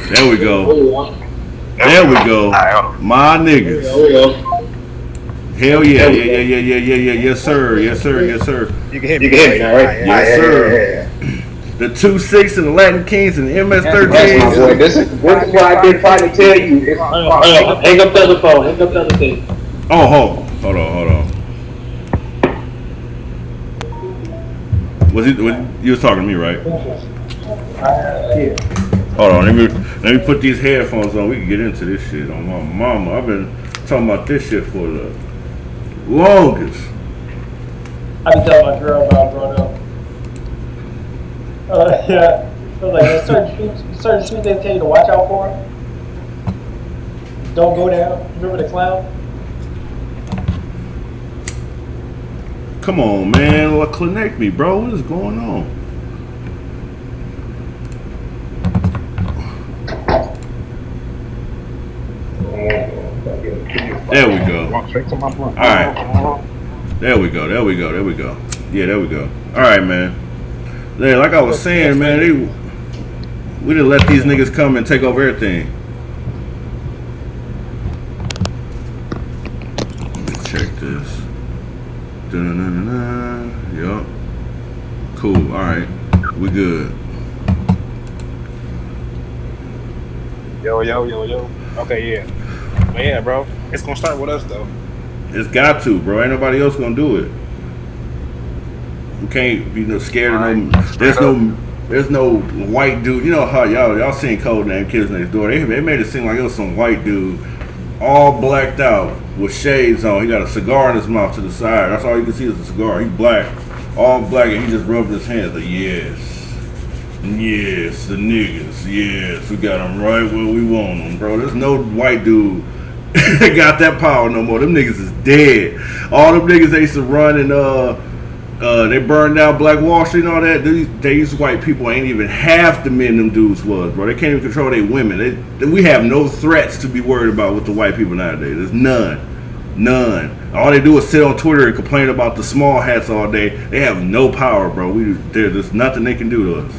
There we go. There we go. My niggas. There we go. Hell yeah. Yeah. Yes, sir. Yes, sir. Yes, sir. You can hit me, right? Yes, sir. The 2-6 and the Latin Kings and the MS-13. This is why I've been trying to tell you. Hang up the other phone. Hang up the other thing. Oh, hold on. You was talking to me, right? Yeah. Hold on, let me put these headphones on. We can get into this shit. On my mama, I've been talking about this shit for the longest. I be telling my girl about growing up. Yeah. I was like, there's certain streets they tell you to watch out for. Don't go down. Remember the clown? Come on, man. Well, connect me, bro. What is going on? There we go. Walk straight to my blunt. All right. There we go. There we go. There we go. Yeah, there we go. All right, man. Yeah, like I was saying, man, we didn't let these niggas come and take over everything. Let me check this. Dun-dun-dun-dun. Yup. Cool. All right. We good. Yo. Okay, yeah. But yeah, bro. It's gonna start with us though. It's got to, bro. Ain't nobody else gonna do it. We can't be no scared of no. There's no white dude. You know how y'all seen Codename Kids Next Door? They made it seem like it was some white dude, all blacked out with shades on. He got a cigar in his mouth to the side. That's all you can see is a cigar. He black, all black, and he just rubbed his hands. Like, yes, the niggas, yes, we got them right where we want them, bro. There's no white dude that got that power no more. Them niggas is dead. All them niggas they used to run and they burned down Black Wall Street and all that. These white people ain't even half the men them dudes was, bro. They can't even control their women. We have no threats to be worried about with the white people nowadays. There's none. All they do is sit on Twitter and complain about the small hats all day. They have no power, bro. There's nothing they can do to us.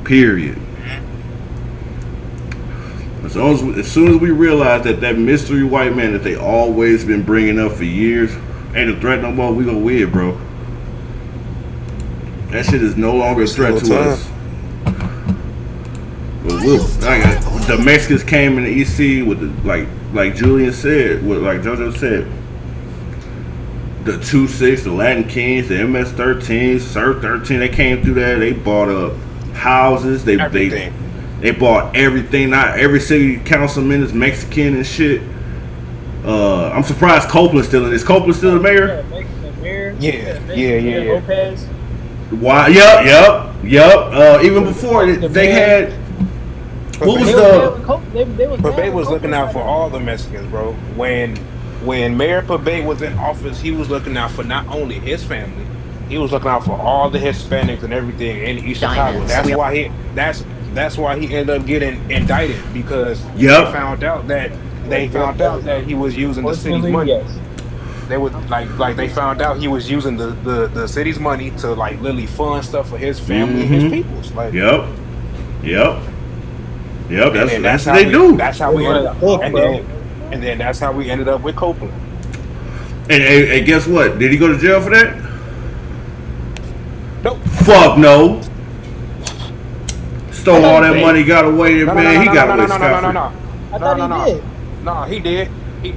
Period. As soon as we realize that mystery white man that they always been bringing up for years ain't a threat no more, we gonna win, bro. That shit is no longer a threat to us. But the Mexicans came in the EC with like Julian said, like JoJo said, the 2-6, the Latin Kings, the MS-13, Sir 13, they came through there. They bought up houses. They bought everything. Not every city councilman is Mexican and shit. I'm surprised Copeland's still in this. Copeland still the mayor? Yeah. Lopez. Why? Yep. Even before they had. What was Pabay was looking out for all the Mexicans, bro. When Mayor Pabay was in office, he was looking out for not only his family, he was looking out for all the Hispanics and everything in East Chicago. That's why he ended up getting indicted, because they found out that he was using the city's money. Yes. They would they found out he was using the city's money to like literally fund stuff for his family and his peoples. Like Yep. That's what they do. That's how we ended up. And then that's how we ended up with Copeland. And guess what? Did he go to jail for that? Nope. Fuck no. Stole all that money, got away, man. He got away scot-free. I thought he did. No, he did. He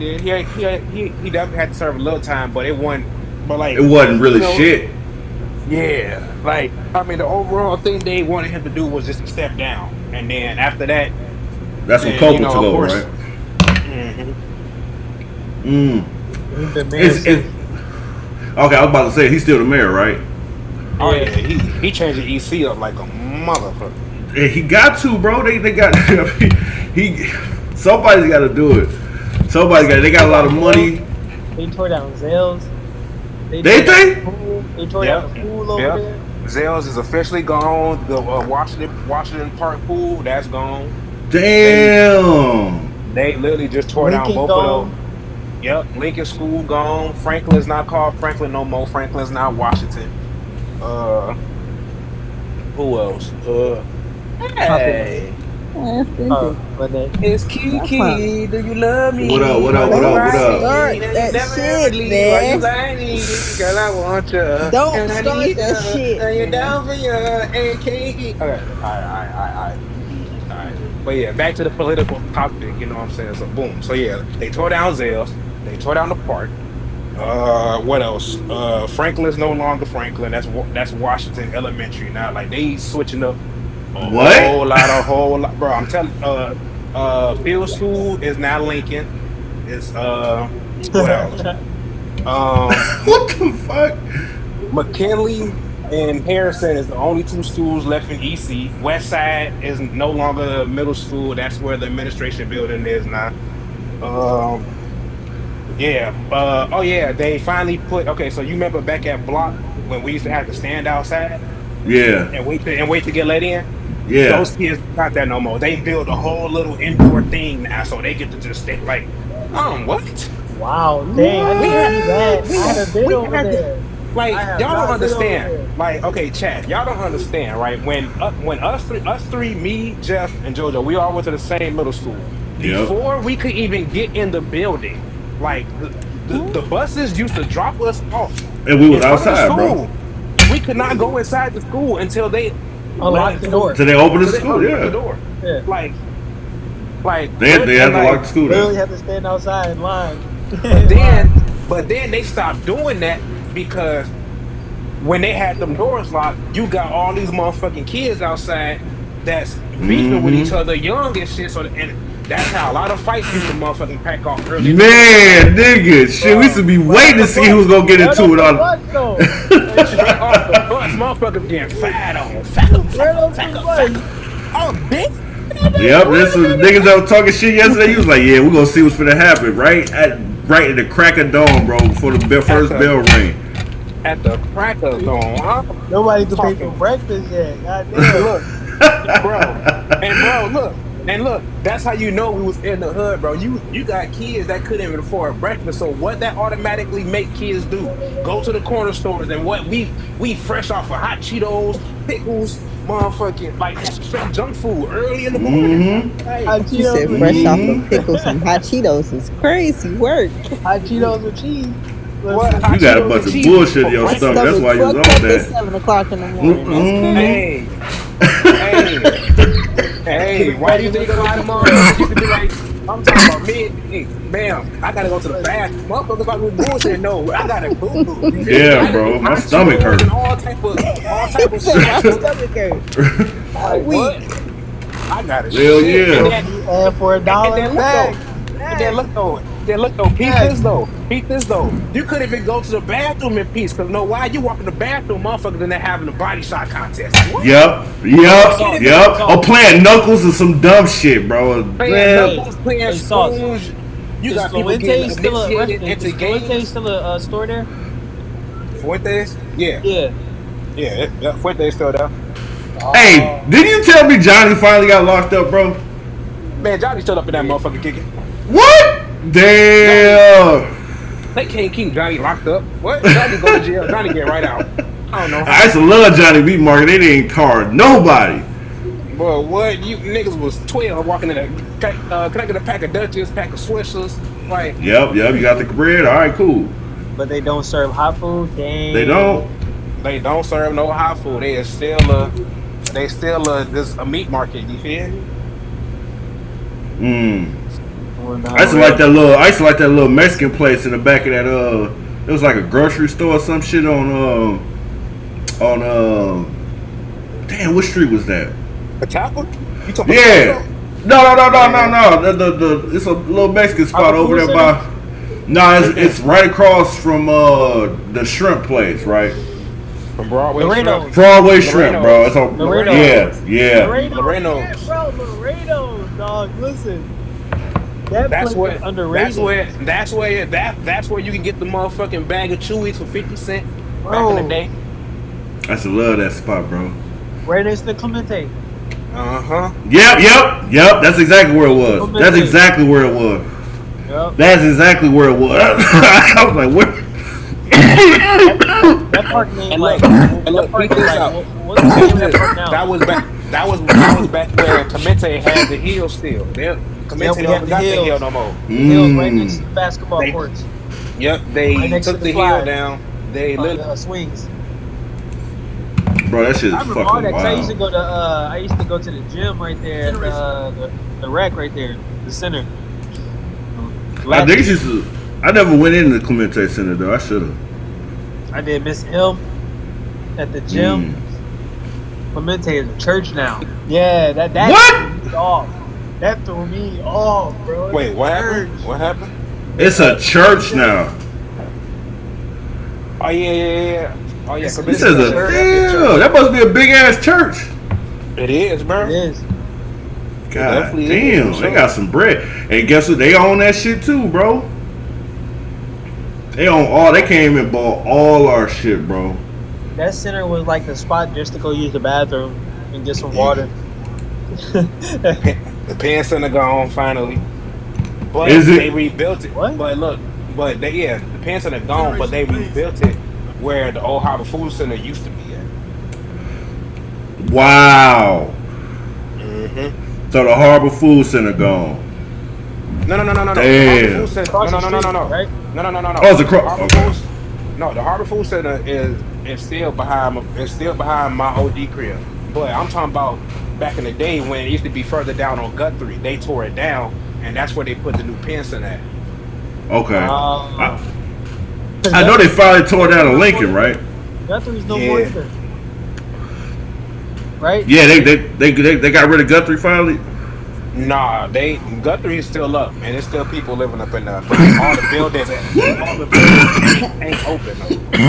definitely had to serve a little time, but it wasn't. But like it wasn't really shit. Yeah, like I mean, the overall thing they wanted him to do was just to step down, and then after that, that's when Copeland took over, right? Okay, I was about to say he's still the mayor, right? Oh yeah, he changed the EC up like a motherfucker. Yeah, he got to, bro. They got somebody's got to do it. They got a lot of money. They tore down Zales. They tore down the pool over there. Zales is officially gone. The Washington Park pool, that's gone. Damn. They literally just tore down both of those. Yep, Lincoln School gone. Franklin's not called Franklin no more. Franklin's now Washington. Who else? Hey. It's Kiki. Do you love me? What up? Start that shit, man. Girl, I want you. Don't start that shit. And you're down for your AK. Okay. All right. But yeah, back to the political topic. You know what I'm saying? So boom. So yeah, they tore down Zales. They tore down the park. What else? Franklin's no longer Franklin. That's Washington Elementary now. Like they switching up What? A whole lot, bro. I'm telling. Field School is now Lincoln. It's what else? Um, What the fuck? McKinley and Harrison is the only two schools left in EC. West Side is no longer a middle school. That's where the administration building is now. Um, yeah. Oh yeah. They finally put. Okay, so you remember back at Block when we used to have to stand outside Yeah, and wait to get let in? yeah. Those kids not that no more. They built a whole little indoor thing now, so they get to just stay like, what? Wow, dang, I We didn't had see that. we I had haven't been we over had to, there. like I have y'all don't not been over understand. there. Like, okay, Chad, y'all don't understand, right? When us three, me, Jeff, and JoJo, we all went to the same middle school. Yep. Before we could even get in the building, like the buses used to drop us off And we was in front of the outside, bro. school, and we could not go inside the school until they let Unlock us the through. door. So they opened the So they school, unlocked the yeah. door. Yeah. Like, They had and to lock like the school Literally down. have to stand outside in line. But In line. then they stopped doing that because when they had them doors locked, you got all these motherfucking kids outside that's beefing with each Mm-hmm. other, young and shit. So and that's how a lot of fights used to motherfucking pack off early in the morning. Man, nigga, shit, we used to Bro, be right waiting off to the see who was bus. gonna get Right into off it the on. bus, though. Like, Straight off the bus, motherfuckers getting fired on. Fack 'em, right fack 'em, off fack the 'em, fack bus. 'em. Oh, bitch. Yep, this was the niggas that were talking shit yesterday. You was like, yeah, we're gonna see what's finna happen, right at the crack of dawn, bro, before the At first the bell ring. at the crack of dawn, huh? Nobody could pay for Talking. breakfast yet. God damn. Look, bro. Look, that's how you know we was in the hood, bro. You got kids that couldn't even afford breakfast. So what that automatically make kids do? Go to the corner stores and what we fresh off of hot Cheetos, pickles, motherfucking like straight junk food early in the morning. Hot Hey, You Cheetos said with fresh off cheese. of pickles and hot Cheetos is crazy work. Hot Cheetos with cheese. what Listen. hot You got a Cheetos bunch and of cheese bullshit in for your My stomach. breakfast? That's stomach why you was fucked on up at that. 7 o'clock in the morning. That's crazy. Mm-mm. Hey, hey, Get why do ready you to think go a to lot the of gym. motherfuckers used to be like, I'm talking about me, hey, ma'am, I gotta go to the bathroom. Motherfuckers about to be bullshit. No, I gotta boo boo. You feel me? Yeah, I done bro, ate my hot stomach Cheetos hurt. and all type He of said my snacks. stomach hurt. Like I'm what? weak. I got a Hell shit. yeah. And for And $1 then a look though. bag. Then look though, peep Bag. this though. Peep this though. You couldn't even go to the bathroom in peace, cause know why? You walk in the bathroom, motherfuckers, and they're having a body shot contest. Like what? Yep, Hey, You can't yep, even yep. Or Sauce. playing knuckles or some dumb shit, bro. playing Man, Hey, knuckles, playing hey, Sauce. spoons. You Is got people getting Fluente still a initiated into is Fluente games. still a store there? Fuentes? Yeah. Yeah. Yeah, Fuentes still there. hey, Oh, did you tell me Johnny finally got locked up, bro? Man, Johnny stood up in that yeah. motherfucker kicking. What? Johnny, Damn. they can't keep Johnny locked up. What? Johnny go to jail. Johnny get right out. I don't know I how. used to love Johnny B. Market. They didn't card nobody. Bro, what? You niggas was 12 walking in a, can I get a pack of Dutchess, pack of Swishers? Like, Yep, you got the bread. All right, cool. But they don't serve hot food. They Dang. don't. they don't serve no hot food. They still just a meat market, you feel? Mm. Oh, no. I used to like that little. I used to like that little Mexican place in the back of that. It was like a grocery store or some shit Damn, what street was that? A taco? You talking about Yeah. taco? No. It's a little Mexican spot Our over food there center? by. No, it's right across from the shrimp place, right? From Broadway Laredo. Shrimp. Broadway shrimp, bro. It's on. Laredo. Yeah. Laredo. Laredo's. Yeah, bro, Laredo, dog. Listen. That That's place what. is underrated. That's where you can get the motherfucking bag of Chewies for 50 cents back Bro. in the day. I used to love that spot, bro. Right next to Clemente. Uh-huh. Yep. That's exactly where it was. That's exactly where it was. Yep. That's exactly where it was. I was like, where? That park name And like. look, and That look, park peep is this like. out. What's the name of that park now? That was back where Clemente had the hill still. Yeah, Clemente we don't have the got the hill hills. no more. The hills right next to the basketball They- courts. Yep, they Right next took to the the hill flag. down. They literally Swings. Bro, that shit is I remember all fucking that. 'Cause I used to wild. go to the gym right there at the rec right there, the center. I think it's just. I never went into the Clemente Center though. I should have. I did Miss M at the gym. Clemente is a church now. Yeah, that threw What? me off. That threw me off, bro. It's Wait, a what happened? church. What happened? It's a church now. Oh yeah. Oh yeah, It's This Clemente is a a is church. definitely a damn. church. That must be a big ass church. It is, It bro. is. It God definitely is for damn, they sure. got some bread. And guess what? They own that shit too, bro. They own all. They came and bought all our shit, bro. That center was like the spot just to go use the bathroom and get some Yeah. water. The Penn Center gone finally, but Is they it? rebuilt it. What? But look, the Penn Center gone, but they rebuilt it where the old Harbor Food Center used to be at. Wow. Hmm. So the Harbor Food Center gone. No. The Harbor Food Damn. Center. Across the street, right? No. Oh, it's The across. Harbor Okay. Food. No, the Harbor Food Center is still behind. It's still behind my OD crib. But I'm talking about back in the day when it used to be further down on Guthrie. They tore it down, and that's where they put the new Penn Center at. Okay. I, Oh, because I know they finally tore down a Lincoln, right? Guthrie's no more Yeah. either, right? Yeah, they got rid of Guthrie finally. Nah, they Guthrie is still up, and there's still people living up in there. But all the buildings ain't open no more.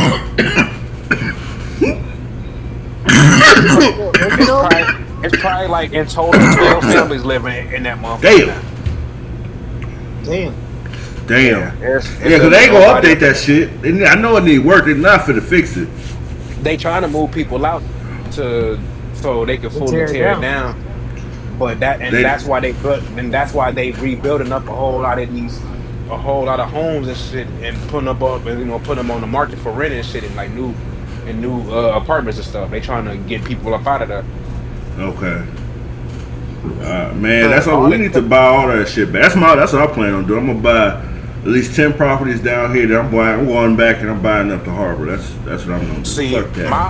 Is it It's though? probably it's probably like in total 12 families living in that motherfucker Damn. now. Damn. Damn. It's Yeah, cause they ain't gonna nobody. update that shit. I know it need work. They're not for to fix it. They trying to move people out to so they can They fully tear it tear it down. down. But They that's why they built and that's why they rebuilding up a whole lot of homes and shit and putting up and putting them on the market for rent and shit and like new apartments and stuff. They trying to get people up out of there. okay. Man, that's Cause all all we that need to buy all that shit. But that's what I plan on doing. I'm gonna buy at least 10 properties down here. That I'm going back and I'm buying up the harbor. That's what I'm gonna do. Fuck that.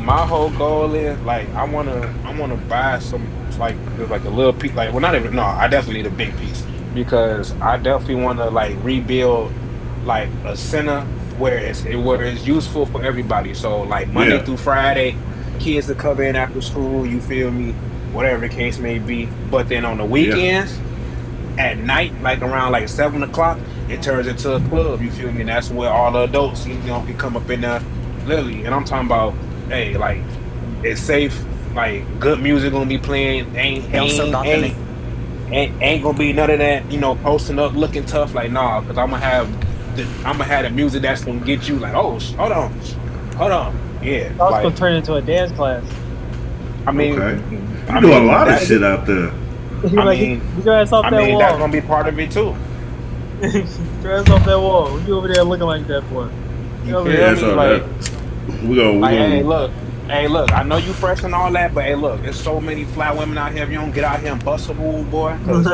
my whole goal is like I wanna buy some like there's like a little piece like well not even no I definitely need a big piece because I definitely want to like rebuild like a center where it's useful for everybody so like Monday Yeah. through Friday kids to come in after school you feel me whatever the case may be but then on the Yeah. weekends at night, like around like 7 o'clock, it turns into a club. You feel me? And that's where all the adults, can come up in there, literally. And I'm talking about, hey, like it's safe, like good music gonna be playing. Ain't gonna be none of that, posting up, looking tough. Like nah, because I'm gonna have the music that's gonna get you like, oh, hold on, yeah. I was gonna Like turn into a dance class. I Okay. mean, You do a lot of that. shit out there. You're I like, mean, get your ass off that that's wall. gonna be part of it too. Get your ass off that wall. What you over there looking like that for? You You over feel Yeah, there? me? so Like. we gonna Like, hey, look. I know you fresh and all that, but hey, look, there's so many fly women out here. If you don't get out here and bust a move, boy, because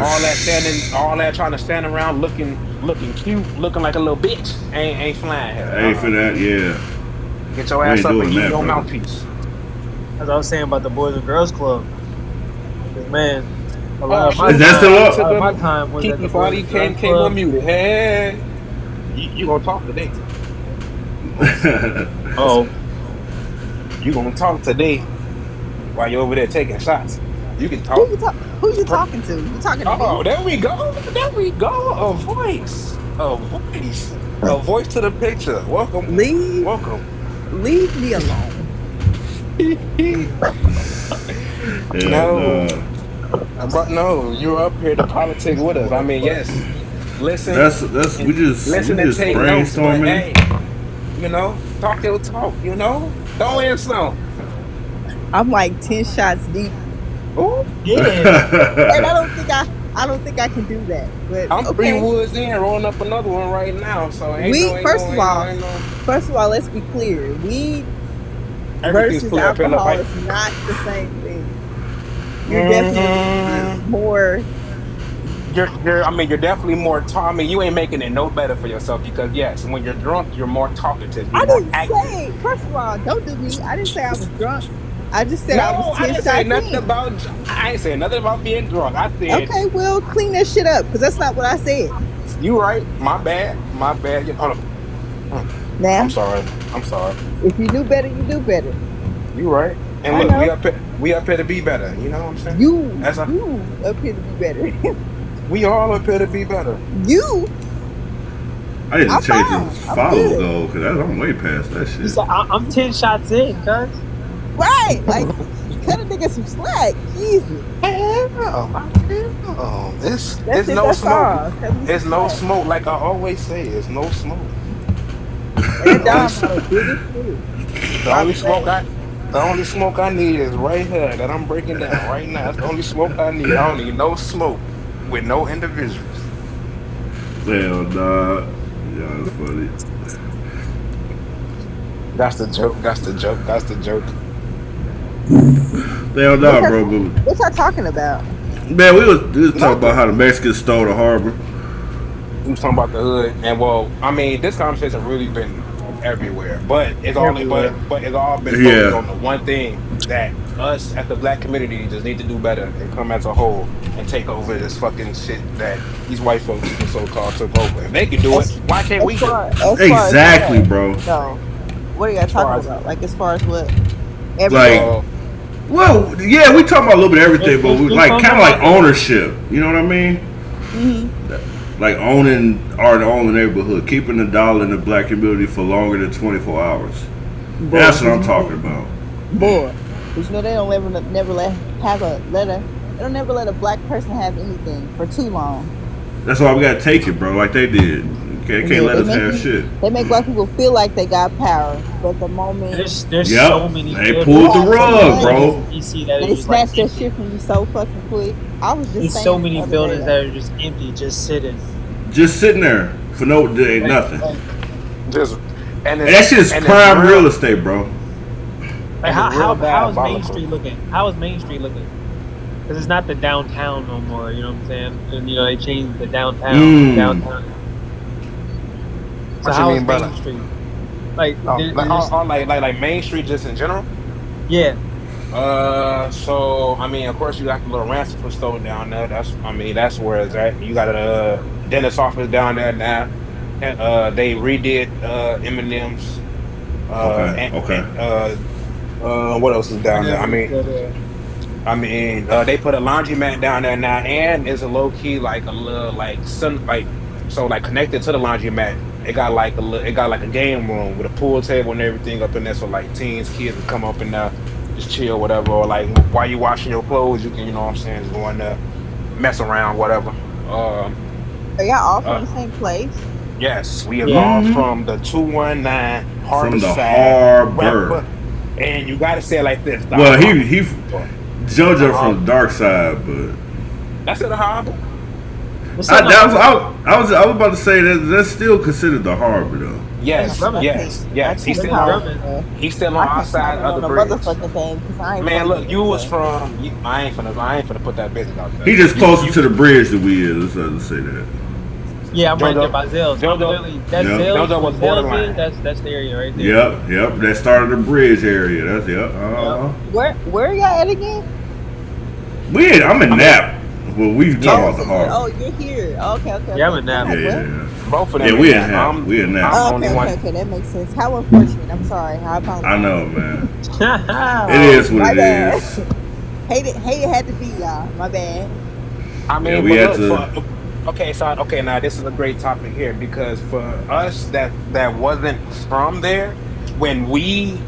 all that trying to stand around looking cute, looking like a little bitch, ain't flying here. ain't for that. Yeah, Get your we ass ain't up and doing use that, your brother. mouthpiece. As I was saying about the Boys and Girls Club. 'Cause, man, a Oh lot of my Is shit! that time, still Somebody a up? lot took of my a time was at Kiki the Boys Fadi and Girls came Club. unmuted. Hey, you gonna talk today? Oh, You gonna talk today while you're over there taking shots? You can Who talk. you talk? Who you talking to? You talking to me? Oh, there we go. There we go. A voice. A voice. A voice to the picture. Welcome. Leave, Welcome. leave me alone. Yeah, No. no. But no, you're up here to politic with us. I mean, yes. Listen That's and we listen and just take notes, but brainstorming. hey, talk your talk, Don't answer. I'm like 10 shots deep, Ooh, yeah. and I don't think I can do that. But I'm three okay. woods in, rolling up another one right now. So We first of all, let's be clear. Weed everything's versus cool up here. Look, alcohol like, is not the same thing. You're definitely more. you're definitely more. I mean, you ain't making it no better for yourself because yes, when you're drunk, you're more talkative, you're I more didn't active. say. First of all, don't do me. I didn't say I was drunk. I just said I was No, I ten didn't say shots nothing in. about. I ain't saying nothing about being drunk. I said Okay, well, clean that shit up because that's not what I said. you right. My bad. My bad. Hold on. I'm Now, sorry. I'm sorry. if you do better, you do better. You right. And I look, know. we up here to be better. You know what I'm saying? You That's a, you appear to be better. we all up here to be better. You, I need to I'm change the fine. I'm follow good. goal because I'm way past that You shit. said I'm 10 shots in, cuz. Right. Like, cut a nigga some slack. Jesus. Hell, That's it's it. no That's smoke. all. Cut me some It's no slack. smoke. Like I always say, it's no smoke. Like, that The only Don s- bottle big as shit. the My only smoke bad. I need is right here that I'm breaking down right now. That's the only smoke I need. I don't need no smoke with no individuals. Hell nah. Yeah, it's funny. That's the joke. That's the joke. That's the joke. Hell What nah, y'all, bro. But what y'all talking about? man, we was talking about Nothing. how the Mexicans stole the harbor. We was talking about the hood, and well, I mean, this conversation really been everywhere, but Everywhere. but it's all been focused Yeah. on the one thing that us as the black community just need to do better and come as a whole and take over this fucking shit that these white folks just so called took over. If they can do it, As why can't as we do it? far as Exactly, what? bro. No. What are y'all As far talking as about? Like, as far as what? Like, Everything? uh, well, yeah, we talking about a little bit of everything, but we It's like talking kind of like about the ownership. You know what I mean? Mm-hmm. Like owning our own neighborhood, keeping the dollar in the black community for longer than 24 hours. Boy, That's what 'cause I'm talking about. boy, 'cause they don't never they don't never let a black person have anything for too long. That's why we gotta take it, bro. Like they did. Okay, they can't Yeah, let us have shit. they make black people feel like they got power, but the moment there's so Yep, many they you pulled buildings the have some rug, money, in bro. DC that are they just like snatch that empty. shit from you so fucking quick. I was just There's so saying the many other day, buildings that like, are just empty, just sitting. Just sitting there for no, there ain't Like, nothing. like, just And that shit is and it's prime real estate, bro. like and it's real how is Main diabolical. Street looking? How is Main Street looking? Because it's not the downtown no more. You know what I'm saying? And they changed the downtown to Mmm. downtown. So What you how is mean, Main brother? Street? Like Oh, they're just like Main Street just in general. yeah. So I mean, of course, you got the little Ransomware store down there. I mean, that's where it's at. You got a dentist office down there now. And, they redid Eminem's. Okay, okay. What else is down there? Whatever is still there. They put a laundromat down there now, and it's a low key like a little like sun like so like connected to the laundromat. It got like a game room with a pool table and everything up in there, so like teens, kids can come up in there, just chill, whatever. Or like while you washing your clothes, you can, you know what I'm saying, just go in there, mess around, whatever. are y'all all from Uh, the same place? yes, we is Yeah. all Mm-hmm. from the 219 From the Harborside harbor. rapper, and you got to say it like this, the Well, harbor. he The JoJo from harbor. the dark side, but That's it, the harbor. What's up, I was about to say that that's still considered the harbor though. That's Yes, Drummond. yes, I yes. can't That's Drummond. He's still on I our can't side comment of on the a bridge. motherfucking thing because I ain't Man, from look, there. you was So from. I ain't finna put that business out there. He just closer You, to the bridge than we is. Let's say that. Yeah, I'm right there JoJo, by Zales. I'm JoJo, literally that's Yep. Zales. JoJo Where was Zales is, borderline. that's the area right there. Yep. That started the bridge area. That's yep. Yep. where are y'all at again? I'm in I mean, Nap. Well, we talking Oh, about so the harbor. you're here. Okay, okay, Yeah, I'm okay. in 'Cause I'm Napa. Yeah, like, yeah, what? yeah. both of Yeah, them in we in that. Nap. We in Nap. I'm the Oh, only okay, one. okay, okay. That makes sense. How unfortunate. I'm sorry. I I apologize. know, man. It Oh, is what my it bad. is. Hate it had to be y'all. My bad. I Yeah, mean, we but had look to. for okay, so okay, now this is a great topic here because for us that wasn't from there, when we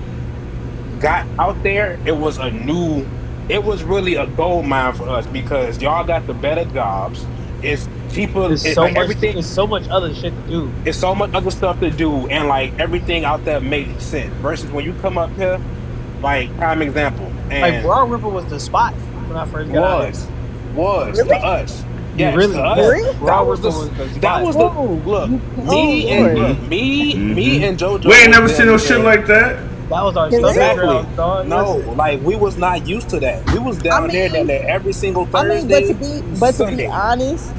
got out there, it was really a gold mine for us because y'all got the better jobs. It's people, like everything. There's so much other shit to do. It's so much other stuff to do, and like everything out there makes sense. Versus when you come up here, like prime example, Like and Broad River was the spot when I first got out here. was was to Really? us. You Yes, to really, us. yeah. For real? That Broad was River was the that spot. was the Whoa. look. Oh Lord. Me and We JoJo ain't was never seen no down shit there. like that. That was our For stomping real? Exactly. grounds, dog. No, Listen, like we was not used to that. We was I down there mean, every single but Thursday and to be Sunday. honest,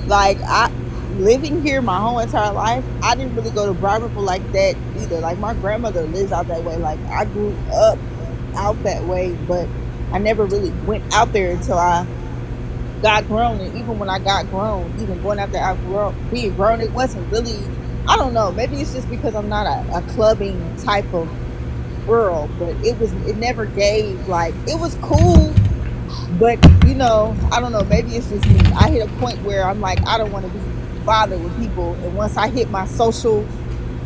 like I living here my whole entire life, I didn't really go to Broad Ripple like that either. Like my grandmother lives out that way. Like I grew up out that way, but I never really went out there until I got grown. And even when I got grown, even going out there, being grown, it wasn't really. I don't know. Maybe it's just because I'm not a clubbing type of rural, but it never gave like it was cool, but I don't know, maybe it's just me. I hit a point where I'm like, I don't want to be bothered with people, and once I hit my social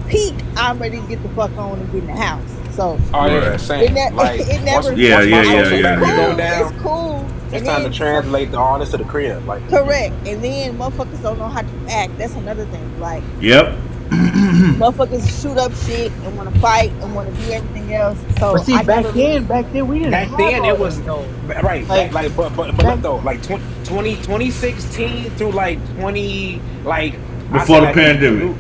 peak, I'm ready to get the fuck on and get in the house. So Oh Right. yeah, same. Like it once never. Yeah, once yeah, my yeah, I social mean, it's yeah, battery go cool. yeah. It's down, cool. it's And time to then translate the all this to the crib. Like, correct. And then motherfuckers don't know how to act. That's another thing. Like Yep. motherfuckers shoot up shit and want to fight and want to do everything else. But So see, I never really. back then we didn't back have then all it that was though. right back Like like but back look though, like 2016 through like 20, like I say Before the like pandemic.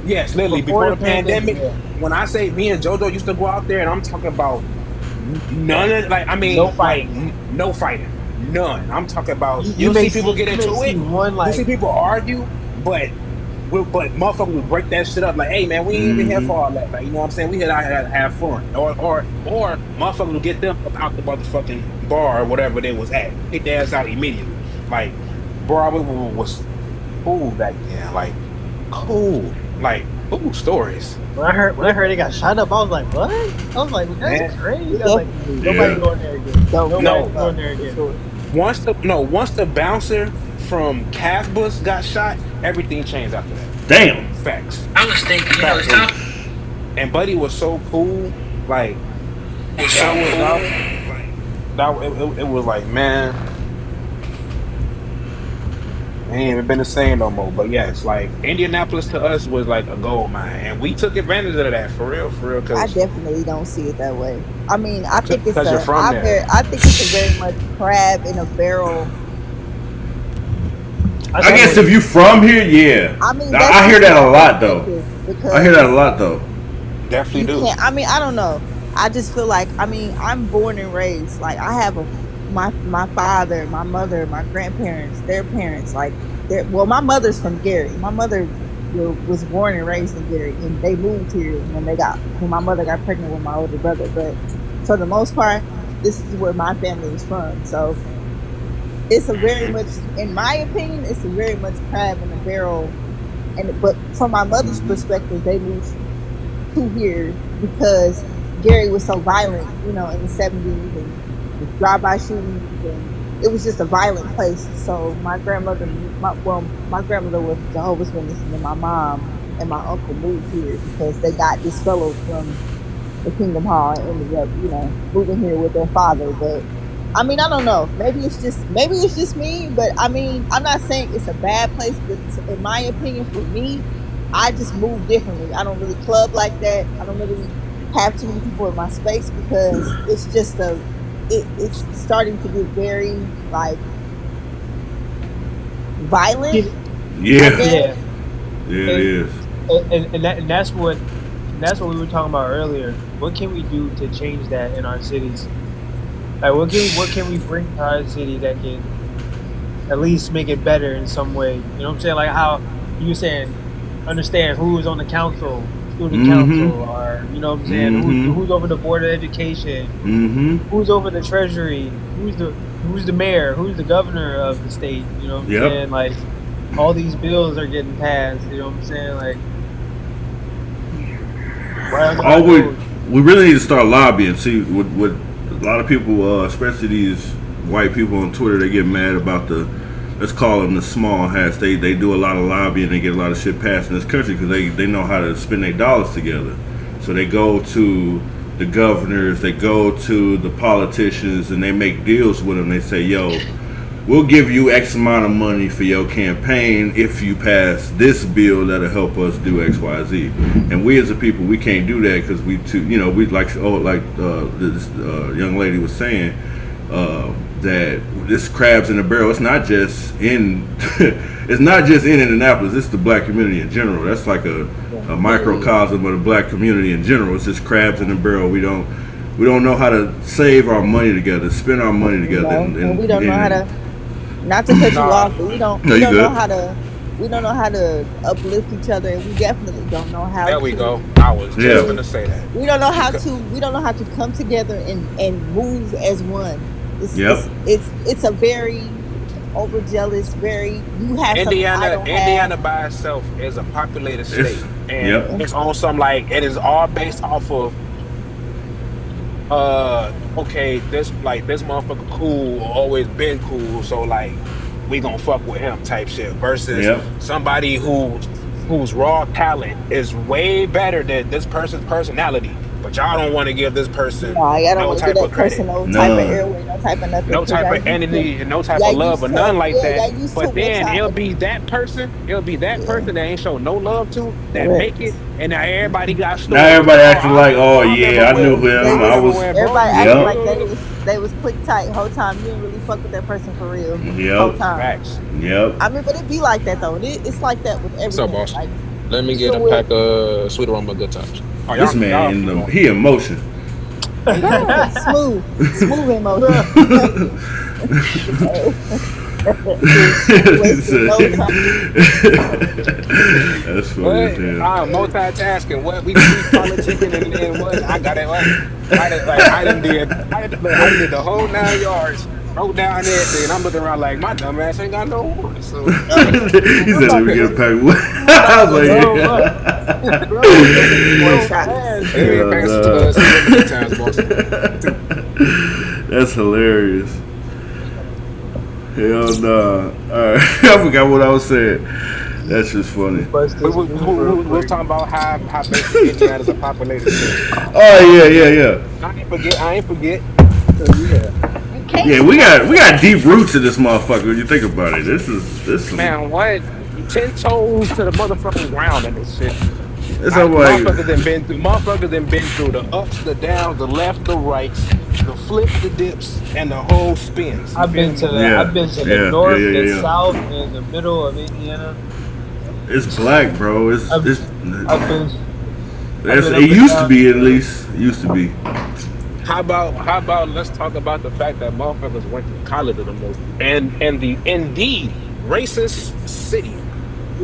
yes, literally before before the the pandemic, pandemic. yeah, When I say me and JoJo used to go out there, and I'm talking about none of, like, I no mean, like fighting. no fighting, none. I'm talking about, You you'll may see people see get into see it, one you'll see like people argue, but but motherfuckers will break that shit up like, hey man, we ain't even here Mm-hmm. for all that. Like, you know what I'm saying? We here out here to have fun. Or motherfuckers will get them up out the motherfucking bar or whatever they was at. Get their ass out immediately. Like, bro, was cool back then. Like, cool. Like, cool stories. when I heard they got shot up, I was like, what? I was like, that's Man, crazy. It I was like, definitely nobody Yeah. going there again. don't give a Nobody's no. going fuck there for again. sure. Once the bouncer from Casbus got shot, everything changed after that. Damn. Facts. I was thinking, it's Facts. time. And Buddy was so cool. Like, that was it was like, man, it ain't even been the same no more. But yes, like Indianapolis to us was like a gold mine, and we took advantage of that for real, I because definitely don't see it that way. I mean, I think it's you're from there. I think it's a very much crab in a barrel. I I see guess what if you from here, yeah. I mean, that's I hear just that my a lot though. perspective I hear that a because lot though. Definitely you do. can't. I mean, I don't know. I just feel like, I mean, I'm born and raised. Like I have my father, my mother, my grandparents, their parents. Like, well, my mother's from Gary. My mother was born and raised in Gary, and they moved here when my mother got pregnant with my older brother. But for the most part, this is where my family is from. So it's a very much, in my opinion, it's a very much crab in a barrel. And but from my mother's perspective, they moved to here because Gary was so violent, in the 70s, and the drive-by shootings, and it was just a violent place. So my grandmother was Jehovah's Witness, and then my mom and my uncle moved here because they got disfellowed from the Kingdom Hall and ended up, moving here with their father. But I mean, I don't know. Maybe it's just me, but I mean, I'm not saying it's a bad place, but in my opinion, for me, I just move differently. I don't really club like that. I don't really have too many people in my space because it's just it's starting to get very like violent, I Yeah. guess. yeah, Yeah, it and is. that's what we were talking about earlier. What can we do to change that in our cities? Like, what can we bring to our city that can at least make it better in some way? You know what I'm saying? Like how you were saying, understand who's on the council, student council, Mm-hmm. or you know what I'm saying, Mm-hmm. who's over the board of education, Mm-hmm. who's over the treasury, who's the mayor, who's the governor of the state. You know what I'm Yep. saying? Like all these bills are getting passed. You know what I'm saying? Like where All are those? we really need to start lobbying. See, with a lot of people, especially these white people on Twitter, they get mad about the, let's call them the small hats. They do a lot of lobbying. They get a lot of shit passed in this country because they know how to spend their dollars together. So they go to the governors, they go to the politicians, and they make deals with them. They say, yo, we'll give you X amount of money for your campaign if you pass this bill that'll help us do X, Y, Z. And we as a people, we can't do that because we too, we like this young lady was saying, that this crabs in a barrel. It's not just in, it's not just in Indianapolis. It's the black community in general. That's like a microcosm of the black community in general. It's just crabs in a barrel. We don't know how to save our money together, spend our money together, And we don't know how to. Not to cut you Nah, off, but we don't No, we you don't know good. how to uplift each other, and we definitely don't know how there we go. to I was just Yeah. gonna say that. we don't know how to come together and move as one. It's Yep. it's a very overzealous, very, you have something I don't have. Indiana by itself is a populated It's state, and yep. it's on some, like, it is all based off of okay, this motherfucker cool, always been cool, so like we gonna fuck with him type shit versus Yep. somebody whose raw talent is way better than this person's personality, but y'all don't want to give this person No, I don't no want to give type of that credit, person no type of None. airway, no type of nothing, no because type y'all of used to, entity, and no type of y'all love used or to, none like yeah, that. y'all used to But what then y'all, it'll be that yeah, person that ain't show no love to that make it, correct. and now everybody got Now stories everybody like, acting like, oh yeah, I knew They him. I was remember was. when bro everybody used to acting Yep. like they was click tight whole time. You didn't really fuck with that person for real whole Yep. time. facts. Yep. I mean, but it be like that though. It's like that with What's up, everything. boss? Like Let me get even a with pack of Sweet Aroma Good Times. Oh, This man y'all in keep the going. he in motion. yeah, smooth emotion. He Wasted said- no time. That's funny as What? hell. I'm multitasking. What we politicking and what? I got it right. I done did the whole 9 yards, wrote down everything, and I'm looking around like my dumb ass ain't got no voice. So He I'm said, "Let about me to get a go. pack of wood." I'm I about to was go like, get Bro, me look, one. "Yeah." bro, I'm you about to go making get me me one so shot. mad, give me a bro. Hell pack of no. Sweet Aroma Good Times, boss. That's hilarious. Hell no. Alright. I forgot what I was saying. That's just Let me funny. bust We, this we, move real we was quick. talking about how basic Indiana's a populated state. Oh yeah, yeah, yeah. I ain't forget. I ain't forget. So yeah, You can't Yeah, forget. we got deep roots in this motherfucker when you think about it. This some Man, what? 10 toes to the motherfucking ground in this shit. it's like Motherfuckers then been through the ups, the downs, the left, the rights, the flips, the dips, and the whole spins. You feel me? yeah, I've been to the yeah, yeah, north, yeah, the yeah, yeah. south, and the middle of Indiana. It's black, bro. I've I've been I've been it up and used to down. be at least. It used to be. How about let's talk about the fact that motherfuckers went to college in the most and the indeed racist city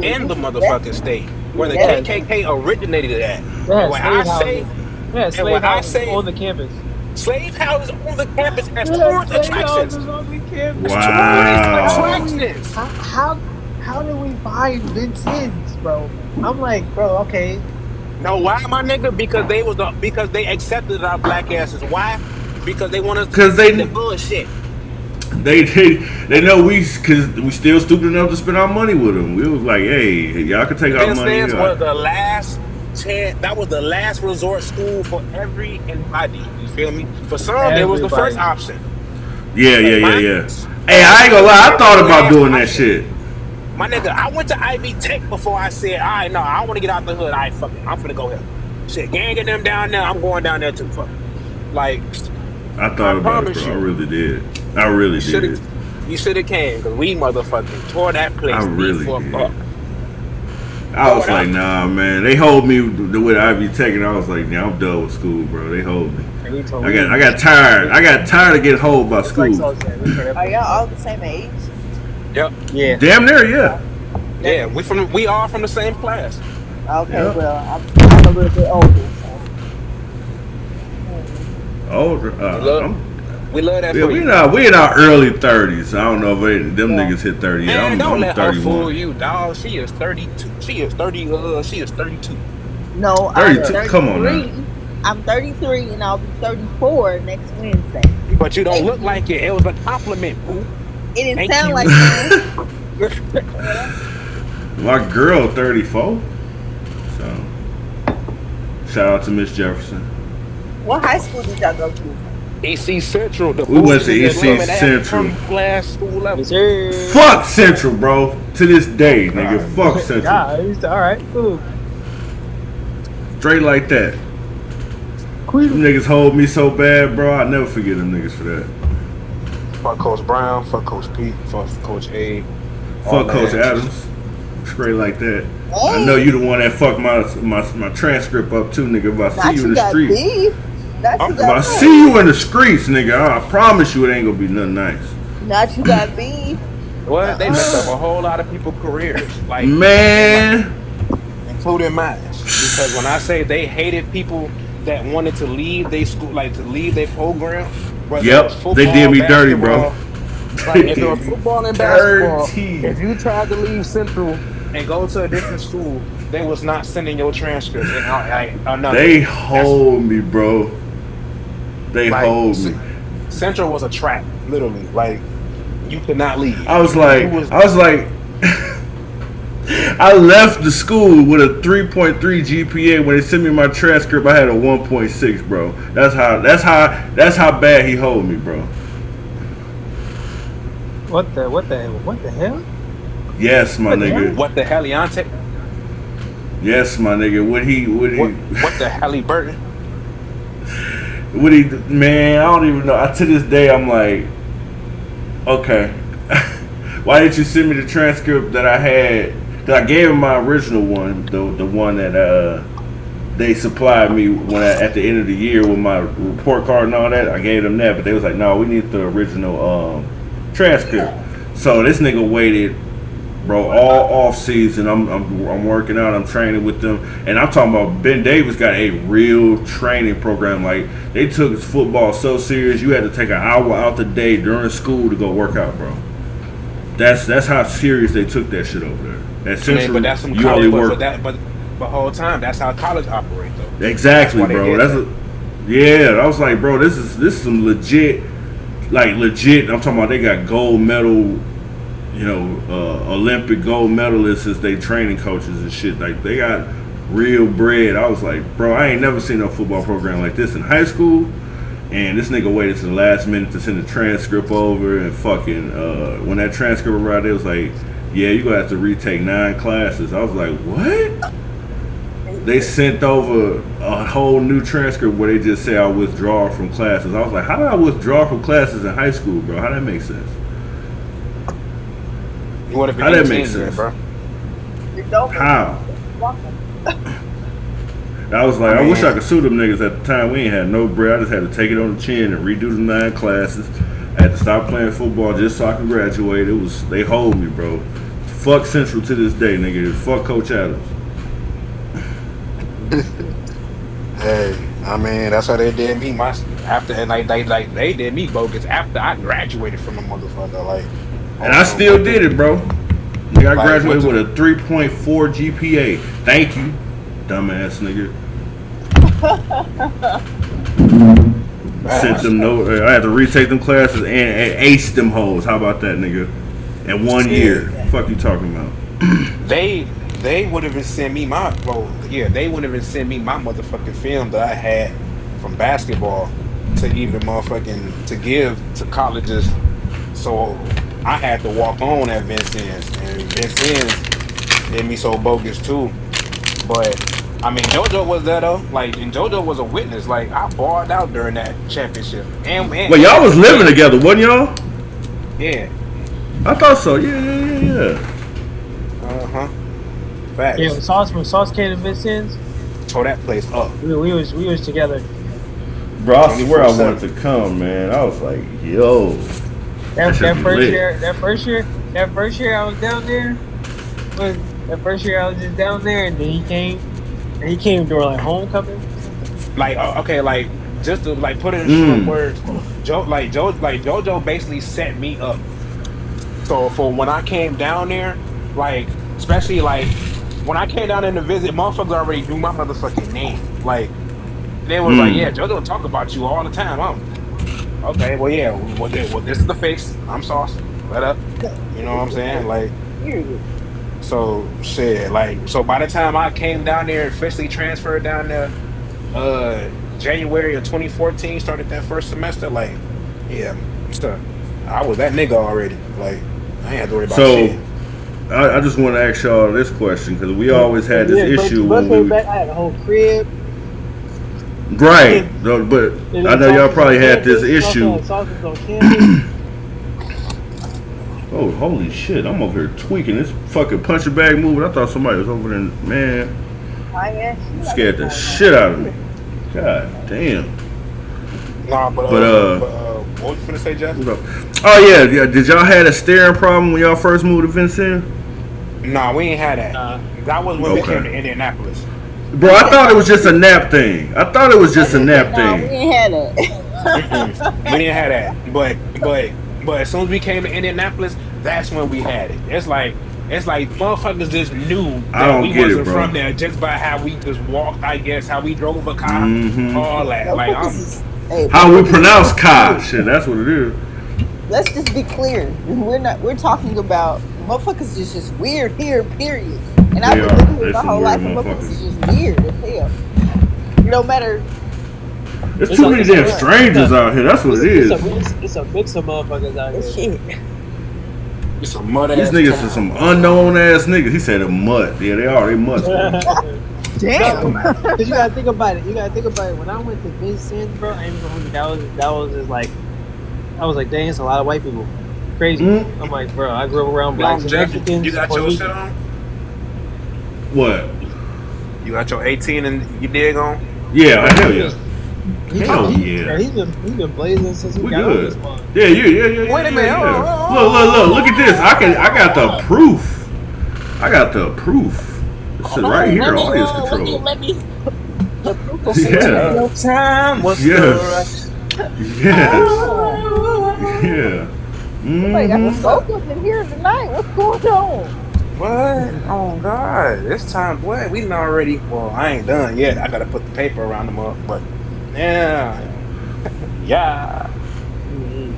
in the motherfucking state where the They had KKK originated at. they And had when I slave say houses. They had and when slave I houses say on the campus. slave houses on the campus as They had tourist slave attractions, houses on the campus. as tourist How did Wow. we? attractions. How how did we find Vincennes, bro? I'm like, bro, okay. No, why, my nigga? Because they accepted our black asses. Why? Because they want us to Cause see the bullshit. they know cause we still stupid enough to spend our money with them. We was like, hey, y'all can take our money. Vincennes was the last chance. That was the last resort school for everybody. You feel me? For some, it was the first Everybody. option. Yeah, yeah, For yeah, mine, yeah. Hey, I ain't gonna lie. I it was thought the about last doing that option. shit. My nigga, I went to Ivy Tech before I said, all right, no, I want to get out the hood. All right, fuck it. I'm finna go here. Shit, gang get them down there. I'm going down there too. Fuck it. Like, I I thought about it, promise bro. I you, really did. I really you should have did. you should have came because we motherfucking tore that I place the really fuck did. up. I Tore was it like, up. nah, man. They hold me with Ivy Tech, and I was like, nah, I'm done with school, bro. They hold me. And we told I got tired. I got tired of getting hold by it's like school. Salt said, we turned that Are place y'all up. all the same age? Yep. Yeah. Damn near, yeah, Yeah, we all from the same class. Okay, yeah. well, I'm a little bit older, so. Older. We love I'm. we love that Yeah, for you. we in our early 30s. I don't know if them Yeah. niggas hit 30 yet. Man, don't I'm let her fool 31. you, dog. She is 32. She is 32. No, I'm 32. Come on now. 33. I'm 33 and I'll be 34 next Wednesday. But you don't Thank look you. like it. It was a compliment, boo. It didn't Thank sound you. like one. My girl 34. So shout out to Miss Jefferson. What high school did y'all go to? EC Central, the We went to bougiest EC women at Central. every class school ever. Yes, sir. Fuck Central, bro. To this day, nigga. God. Fuck Central. Yeah, all right, cool. Straight like that. Them niggas hold me so bad, bro. I never forget them niggas for that. Fuck Coach Brown, fuck Coach Pete, fuck Coach A. all Fuck Coach that. Adams. Straight like that. I know you the one that fucked my transcript up too, nigga. If I Not see you in you the got street. beef. Not you If I got see you in the streets, nigga, I promise you it ain't gonna be nothing nice. Not you got beef. What? They messed up a whole lot of people's careers, like Man. including mine. Because when I say they hated people that wanted to leave their school, like to leave their program, whether it was Yep. They did football, me dirty, bro. basketball, like They if it did was me football and basketball, dirty. if you tried to leave Central and go to a different school, they was not sending your transcripts. And none of They it. hold me, bro. They Like hold me. Central was a trap, literally. Like you could not leave. I was You like, was I left the school with a 3.3 GPA. When they sent me my transcript, I had a 1.6, bro. That's how bad he hold me, bro. What the hell? Yes, my What the nigga. hell? what the Heliante? Yes, my nigga. What the Halliburton? Man, I don't even know. To this day, I'm like, okay. Why didn't you send me the transcript that I had? Cause I gave him my original one, the one that they supplied me at the end of the year with my report card and all that. I gave them that, but they was like, no, we need the original transcript. So this nigga waited, bro, all off season. I'm working out. I'm training with them, and I'm talking about Ben Davis got a real training program. Like they took football so serious, you had to take an hour out the day during school to go work out, bro. That's how serious they took that shit over there. At Central, But that's some you only work. But whole time that's how college operates though. Exactly, That's why they bro. did Yeah. I was like, bro, this is some legit, like legit. I'm talking about they got gold medal, Olympic gold medalists as they training coaches and shit. Like they got real bread. I was like, bro, I ain't never seen no football program like this in high school. And this nigga waited to the last minute to send the transcript over, and fucking when that transcript arrived, it was like, yeah, you're gonna have to retake 9 classes. I was like, what? They sent over a whole new transcript where they just say I withdraw from classes. I was like, how did I withdraw from classes in high school, bro? How that make sense? You would have been How that 18 make then, sense? bro. How? I was like, I wish I could sue them niggas at the time. We ain't had no bread. I just had to take it on the chin and redo the 9 classes. I had to stop playing football just so I could graduate. They hold me, bro. Fuck Central to this day, nigga. Fuck Coach Adams. Hey, I mean that's how they did me. They did me bogus after I graduated from the motherfucker. Like, And I still did it, bro. Nigga, I Like, graduated what's with a 3.4 GPA. Thank you, dumbass nigga. Sent them I had to retake them classes and ace them hoes. How about that, nigga? In 1 year. Fuck you talking about? they would have sent me they would have sent me my motherfucking film that I had from basketball to even motherfucking to give to colleges. So I had to walk on at Vincennes, and Vincennes did me so bogus too. But I mean, JoJo was there though. Like, and JoJo was a witness. Like, I balled out during that championship. Well, y'all was living together, wasn't y'all? Yeah. I thought so. Yeah. Uh-huh. Facts. Yeah, when Sauce came to Vincennes, Tore that place up. we was together. Bro, I swear I wanted to come, man. I was like, yo. That should be first lit. year, that first year I was down there. That first year I was just down there, and then he came during like homecoming. Like, okay, like just to like put it in short words, JoJo basically set me up. So for when I came down there, like especially like when I came down there to visit, motherfuckers already knew my motherfucking name. Like they was like, yeah, JoJo talk about you all the time. Okay, well yeah, well this is the face. I'm Sauce. Let up. You know what I'm saying? Like, so shit, like so by the time I came down there, officially transferred down there, January of 2014, started that first semester, like, yeah, stuff. I was that nigga already. Like, I ain't had to worry about shit. I just want to ask y'all this question because we always had this issue when we back, I had a whole crib. right, but I know y'all probably had this issue. Oh, holy shit! I'm over here tweaking this fucking punching bag moving. I thought somebody was over there. Man, scared the shit out of me. God damn. Nah, but what you finna say, Jeff? Oh yeah. Did y'all had a staring problem when y'all first moved to Vincennes? Nah, we ain't had that. That was when we came to Indianapolis. Bro, I thought it was just a nap thing. I thought it was just a nap No, we thing. ain't had that. We didn't have that. But as soon as we came to Indianapolis, that's when we had it. It's like motherfuckers just knew that we wasn't from there just by how we just walked, I guess, how we drove a car, all that. Like Hey, How we motherfuckers, let's pronounce be Kai? clear. Shit, that's what it is. Let's just be clear. We're talking about motherfuckers is just weird here, period. And I've They been are. living here They my some whole weird life, and motherfuckers motherfuckers. is just weird as hell. No matter There's It's too a many it's a damn what, it's a strangers out here. That's what it it's a is. it's a mix of motherfuckers out this here. shit. It's a mud These ass niggas are town, some man. unknown ass niggas. He said a mutt. Yeah, they are. They mutts, bro. No, Damn. because you gotta think about it. You gotta think about it. When I went to Vincennes, bro, I ain't even gonna hold you. That was just like I was like, dang, it's a lot of white people. Crazy. Hmm? I'm like, bro, I grew up around blacks Long and Jeff, you Mexicans, got Puerto your shit Rican. on? What? You got your 18 and you dig on? Yeah, Bro, hell yeah. Hell bro, yeah. he's been blazing since he We got on good. this one. Yeah, Wait a minute. yeah. Look at this. I got the proof. I got the proof. This is Hold right on. here, audience control. Let me The proof of see. what? Yeah. Take your time. What's the Yes. rush? Yes. Yeah. Somebody got the Mm-hmm. vocals in here tonight. What's going on? What? Oh God! It's time. What? We done already. Well, I ain't done yet. I gotta put the paper around them up. But yeah, yeah.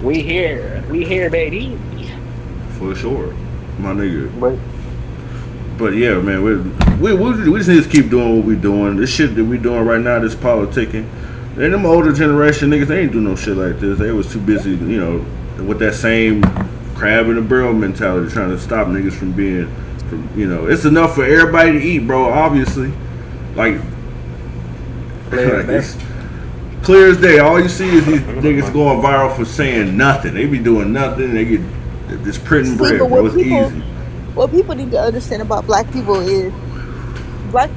We here. We here, baby. For sure. My nigga. But But yeah, man, we just need to keep doing what we doing. This shit that we doing right now, this politicking. And them older generation niggas, they ain't do no shit like this. They was too busy, with that same crab in the barrel mentality, trying to stop niggas from being, it's enough for everybody to eat, bro. Obviously, like, clear as like day. it's clear as day. All you see is these niggas going viral for saying nothing. They be doing nothing. They get just printing See, but bread, bro. It's easy. what people need to understand about black people is black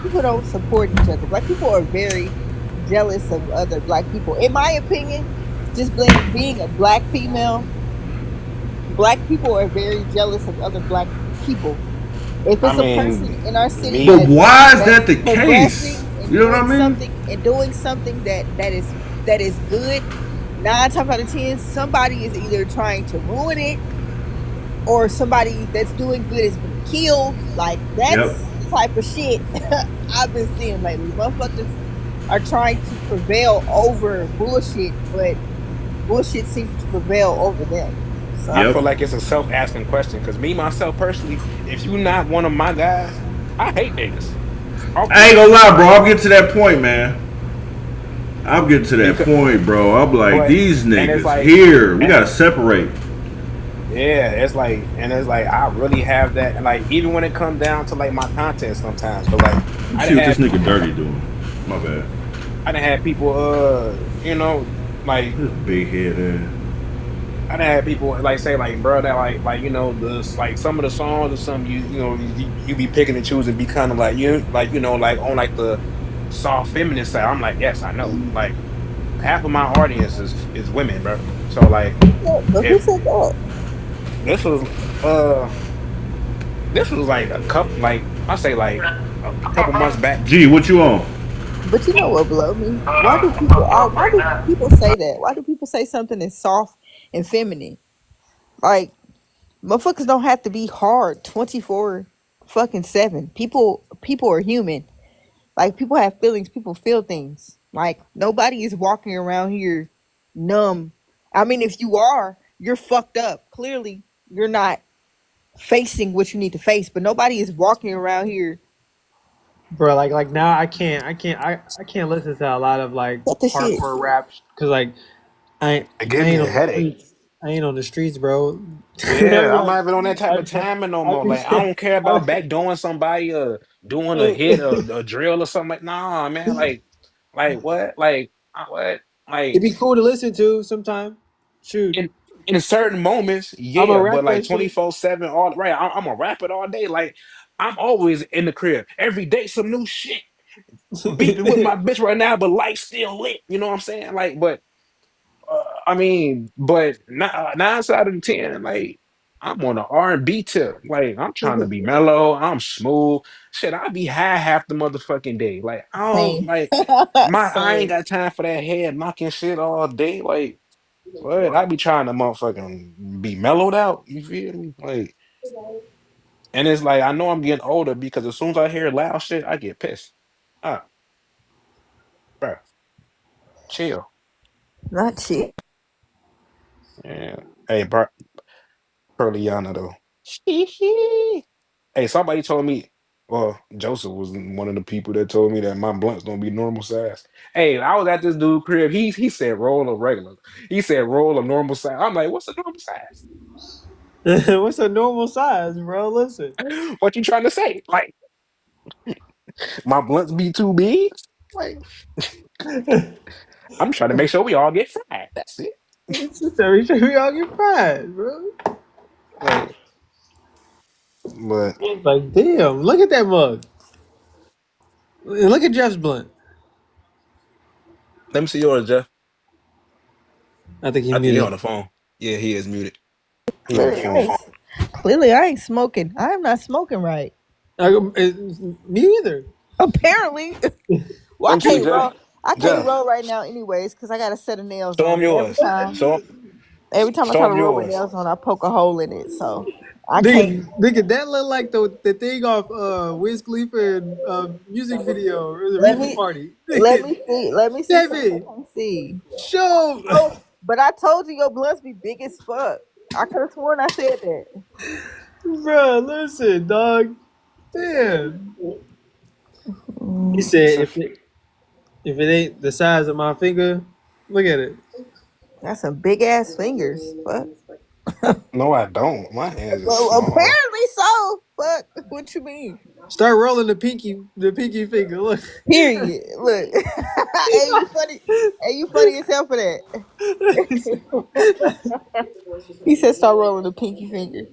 people don't support each other. Black people are very jealous of other black people. In my opinion, just being a black female, black people are very jealous of other black people. If I it's a person mean, in our city But me. why is that's that the case? progressing and You know what I mean? doing something that is good, 9 times out of 10, somebody is either trying to ruin it or somebody that's doing good has been killed. Like Yep. that's the type of shit I've been seeing lately. Motherfuckers are trying to prevail over bullshit, but bullshit seems to prevail over them. I So Yep. feel like it's a self-asking question because me myself personally, if you not one of my guys, I hate niggas off I ain't rip. gonna lie, bro. I'm getting to that point, man. I'm getting to that Because, point, bro. I'm like, but these and it's niggas like, here. We and gotta separate. yeah, it's like, and it's like I really have that, and like even when it comes down to like my content sometimes, but like Let me I see done what this had nigga people, dirty doing. My bad. I done had people, like This big head ass. I done had people like say like, bro, that like the like some of the songs or some you be picking and choosing, be kind of like like on like the soft feminine side. I'm like, yes, I know. Like half of my audience is women, bro. So like but who if said that? this was uh this was like a couple like I say like a couple months back. G, what you on? But you know what blow me? Why do people say that? Why do people say something is soft and feminine? Like motherfuckers don't have to be hard 24 fucking 7. People are human. Like people have feelings, people feel things. Like nobody is walking around here numb. I mean, if you are, you're fucked up. Clearly, you're not facing what you need to face, but nobody is walking around here. Bro, like now I can't listen to a lot of like What the shit? hardcore rap because like It I gave me ain't a on the headache. streets. I ain't on the streets, bro. I be Yeah, I'm like, not even on that type I, of timing no I more. be, Like, I don't care about I, back doing somebody or doing a hit or a drill or something. Like, nah, man. Like what? Like, what? it'd Like, be cool to listen to sometime. Shoot, in in certain moments, I'm a yeah, but rap like that shit. 24/7, all right. I'm a rapper all day. Like, I'm always in the crib every day, some new shit. Beefing with my bitch right now, but life still lit. You know what I'm saying? Like, but I mean, but 9 out of 10, like I'm on the R&B tip. Like I'm trying to be mellow. I'm smooth. Shit, I be high half the motherfucking day. Like I don't Same. like I ain't Same. got time for that head knocking shit all day. Like what? I be trying to motherfucking be mellowed out. You feel me? Like, and it's like I know I'm getting older because as soon as I hear loud shit, I get pissed. Ah, bro, chill. Not shit. Yeah. Hey, Pearliana though. Hey, somebody told me. Well, Joseph was one of the people that told me that my blunts don't be normal size. Hey, I was at this dude crib. He said roll a regular. He said roll a normal size. I'm like, what's a normal size? What's a normal size, bro? Listen. What you trying to say? Like my blunts be too big? Like I'm trying to make sure we all get fried. That's it. It's just every time we all get fried, bro. Like, but It's like, damn, look at that mug. And look at Jeff's blunt. let me see yours, Jeff. I think he I think he on muted. the phone. Yeah, he is muted. He on the Clearly, phone. I ain't smoking. I am not smoking right. Me either. Apparently. Well, Let me see, Jeff. I can't Jeff, roll right now, anyways, because I got a set of nails show on, him and yours. every time I Show try to him roll with yours. nails on, I poke a hole in it. So I can't. Nigga, that look like the thing off Wiz Khalifa and music video or the Let reefer me party. let Nigga, me see. Let me see something David, I can see. show. Oh, but I told you your blunts be big as fuck. I could have sworn I said that. Bro, listen, dog. Damn. He said if it ain't the size of my finger, look at it. That's some big ass fingers. Fuck. No, I don't. My hands is Well, small. apparently so. Fuck. What you mean? Start rolling the pinky finger. Look. Period. Look. Hey, you funny. Hey, you funny as hell for that. He said start rolling the pinky finger.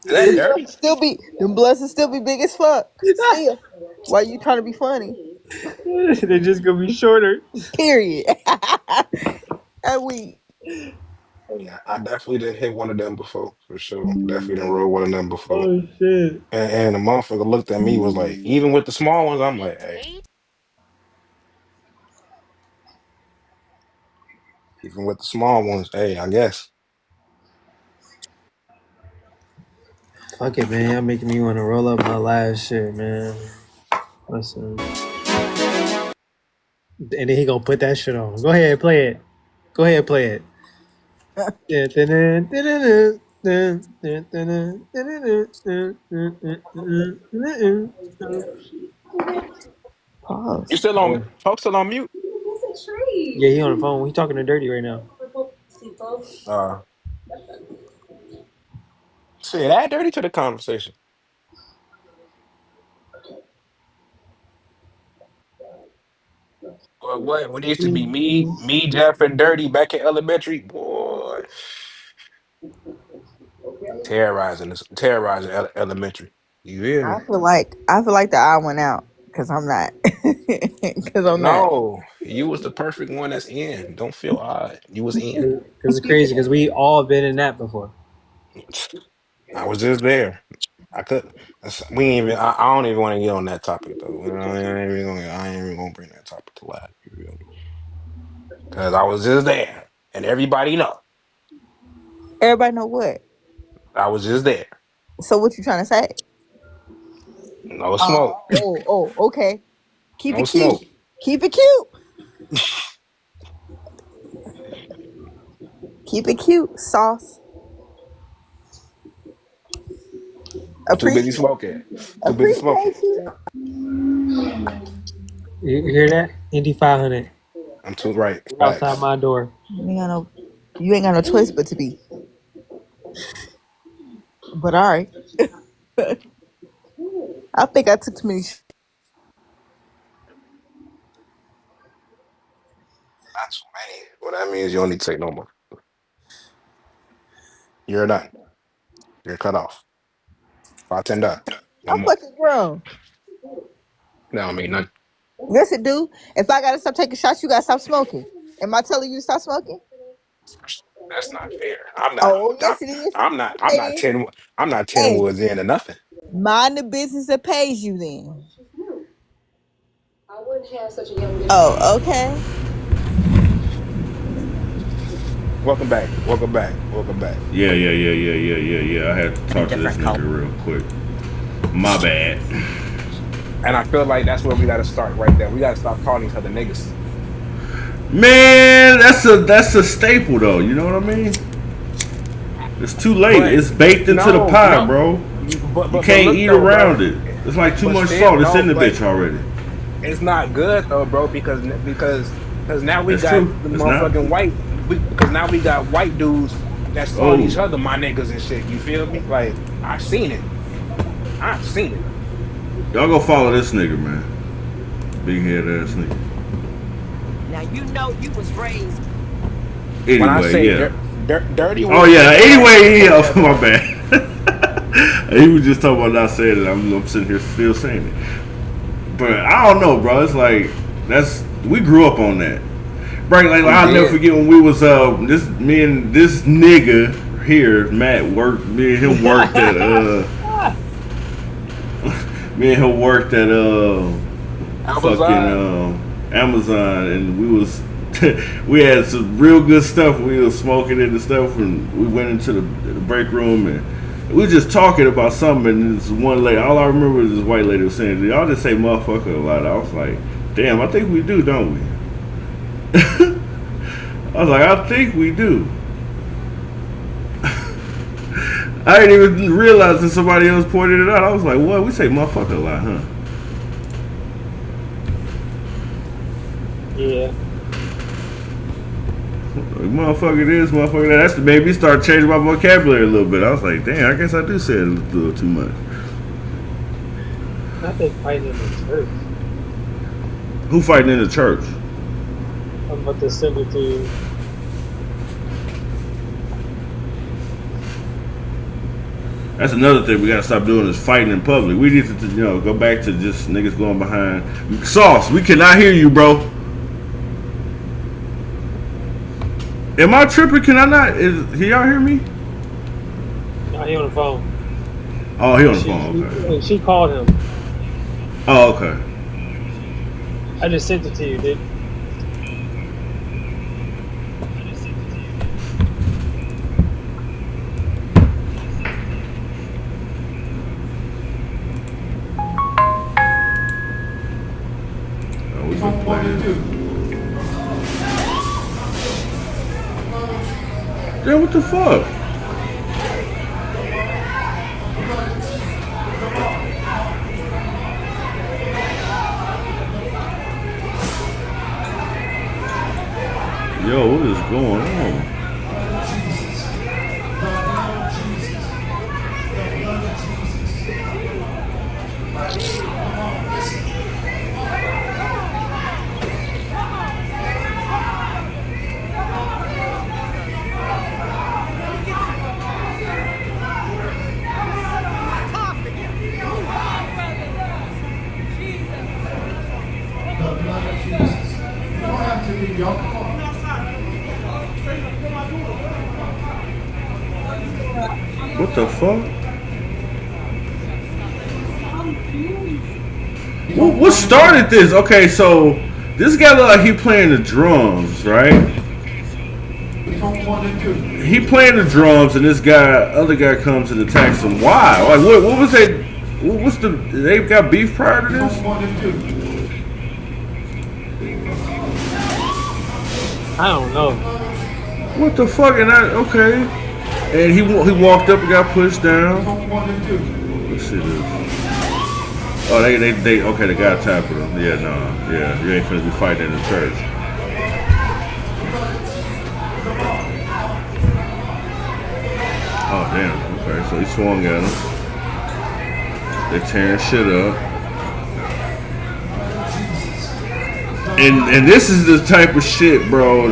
Is that dirty? Them blunts will still be big as fuck. Still. Why you trying to be funny? They're just gonna be shorter. Period. And we Yeah, I definitely didn't hit one of them before, for sure. Definitely didn't roll one of them before. Oh shit. And the motherfucker looked at me, was like, even with the small ones, I'm like, hey, even with the small ones, hey, I guess. Fuck it, man. Y'all making me want to roll up my last shit, man. Listen. And then he gonna put that shit on. Go ahead, play it. Go ahead, play it. You pause. still on, folks still on mute? Yeah, he on the phone. He talking to Dirty right now. Uh, shit, add dirty to the conversation. But what? When it used to be me, Jeff, and Dirty back in elementary, boy, terrorizing elementary. You hear me? I feel like the eye went out because I'm not. Because I'm not. No, you was the perfect one that's in. Don't feel odd. You was in. Because it's crazy. Because we all been in that before. I was just there. I could. We ain't even. I don't even want to get on that topic though. You know, I ain't even gonna bring that topic to life. You feel me? Because I was just there, and everybody know Everybody know what. I was just there. So what you trying to say? No smoke. Okay. Keep No it cute. smoke. Keep it cute. Keep it cute. Sauce. I'm too busy Appreciate. smoking. Too busy smoking. Appreciate you. You hear that? Indy 500 I'm too right. outside Facts. my door. You ain't got no choice but to be. But all right. I think I took too many. That's many. Well, that means you don't need to take no more. You're done. You're cut off. Bartend done. No I'm more. fucking grown. That don't mean nothing. Yes, it do. If I gotta stop taking shots, you gotta stop smoking. Am I telling you to stop smoking? That's not fair. I'm not. Oh, I'm, yes, it is. I'm not. I'm not Hey, 10. I'm not 10 hey, woods into nothing. mind the business that pays you then. Oh, okay. Welcome back. Welcome back. Welcome back. Yeah. I had to talk to this nigga real quick. My bad. And I feel like that's where we got to start right there. We got to stop calling each other niggas. Man, that's a staple though. You know what I mean? It's too late. But It's baked into the no, pie, no. bro. You But can't look eat though, around bro. it. It's like too But much still, salt. It's no. in the But bitch already. it's not good though, bro. Because now we That's got true. the It's not. motherfucking white. Because now we got white dudes that's calling Oh, each other my niggas and shit. You feel me? Like I've seen it. I've seen it. y'all go follow this nigga, man. Big head ass nigga. Now you know you was raised. When I Anyway, say yeah. dirty. Oh yeah. Anyway, Yeah, yeah. My bad. He was just talking about not saying it. I'm sitting here still saying it. But I don't know, bro. It's like we grew up on that. Right, like I'll never forget when we was me and this nigga here, Matt me and him worked at me and him worked at fucking Amazon, and we was we had some real good stuff. We was smoking in the stuff, and we went into the break room, and we were just talking about something. And this one lady, all I remember is this white lady was saying, "Y'all just say motherfucker a lot." I was like, "Damn, I think we do, don't we?" I was like, I think we do. I didn't even realize that somebody else pointed it out. I was like, what? We say motherfucker a lot, huh? Yeah. Like, motherfucker this, motherfucker that. That's made me start changing my vocabulary a little bit. I was like, damn, I guess I do say it a little too much. Not they fighting in the church. Who fighting in the church? I'm about to send it to you. That's another thing we gotta stop doing is fighting in public. We need to, go back to just niggas going behind. Sauce, we cannot hear you, bro. Am I tripping? Can I not? Can y'all hear me? No, he on the phone. Oh, he on the phone. Okay. She called him. Oh, okay. I just sent it to you, dude. Oh, we can play it. Yeah, what the fuck? Yo, what is going on? What the fuck? What started this? Okay, so this guy look like he playing the drums, right? He playing the drums, and this other guy comes and attacks him. Why? Like, what was they? What's they got beef prior to this? I don't know. What the fuck? And okay. And he walked up and got pushed down. Let's see this. Oh, they okay. They got tapped him. Yeah, no, yeah, you ain't finna be fighting in the church. Oh damn. Okay, so he swung at him. They tearing shit up. And this is the type of shit, bro,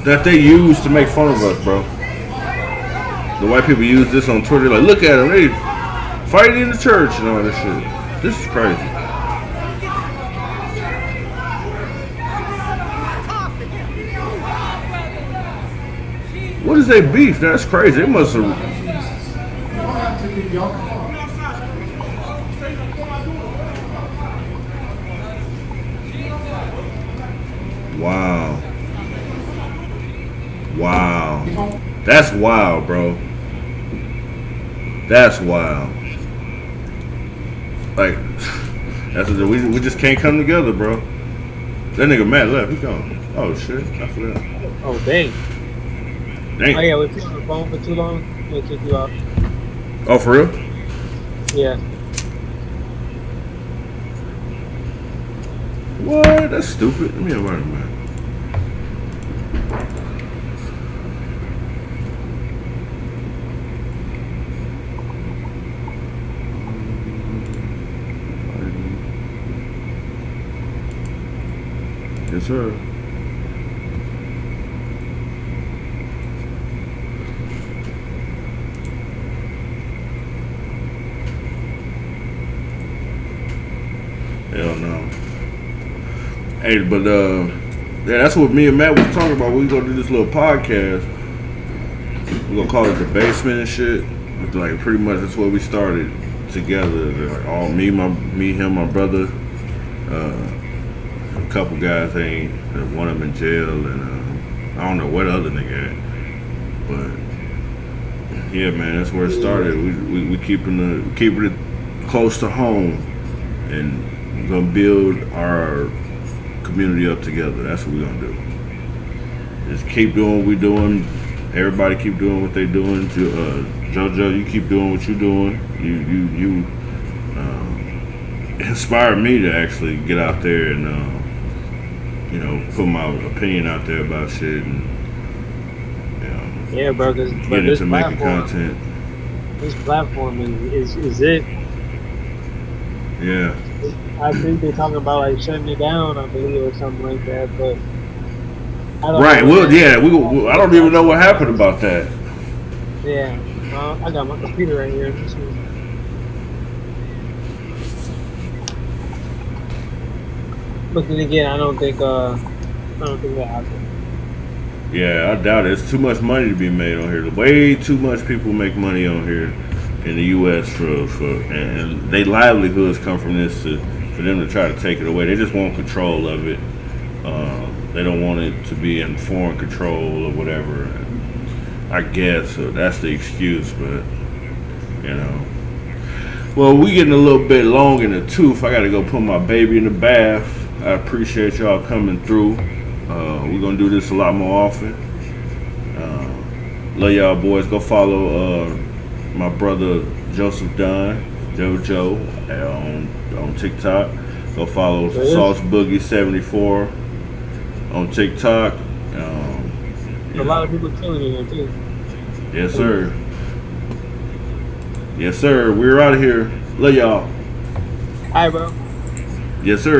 that they use to make fun of us, bro. The white people use this on Twitter, like, look at them, they fighting in the church and all this shit. This is crazy. What is they beef? That's crazy. It must have. Wow. Wow. That's wild, bro. That's wild. Like, we just can't come together, bro. That nigga Matt left. He gone. Oh shit. I forgot. Oh dang. Oh Damn. yeah, if you're on the phone for too long, they kick you out. Oh, for real? Yeah. What? That's stupid. Let me invite him back. Yes, sir. Hell no. Hey, but yeah, that's what me and Matt was talking about. We gonna do this little podcast. We're gonna call it the basement and shit. It's like pretty much that's what we started together. Like all me, him, my brother, a couple guys. Ain't one of them in jail, and I don't know what other nigga at. But yeah, man, that's where it started. We keeping it close to home, and we're gonna build our community up together. That's what we're gonna do. Just keep doing what we're doing. Everybody keep doing what they're doing. JoJo, you keep doing what you're doing. You inspired me to actually get out there and put my opinion out there about shit and Yeah, bro. get into making content. This platform is it. Yeah. I think they're talking about like shutting it down, I believe, or something like that. But I don't Right. know. Well, yeah. I don't even know what happened about that. Yeah. I got my computer right here. But then again, I don't think that happened. Yeah, I doubt it. It's too much money to be made on here. Way too much people make money on here in the U.S. and their livelihoods come from this for them to try to take it away. They just want control of it. They don't want it to be in foreign control or whatever. I guess so that's the excuse, but Well, we getting a little bit long in the tooth. I got to go put my baby in the bath. I appreciate y'all coming through. We're gonna do this a lot more often. Love y'all boys. Go follow my brother Joseph Dunn, JoJo, on TikTok. Go follow Sauce Boogie 74 on TikTok. A lot of people killing you here too. Yes, sir. Yes, sir. We're out of here. Love y'all. Hi, bro. Yes, sir.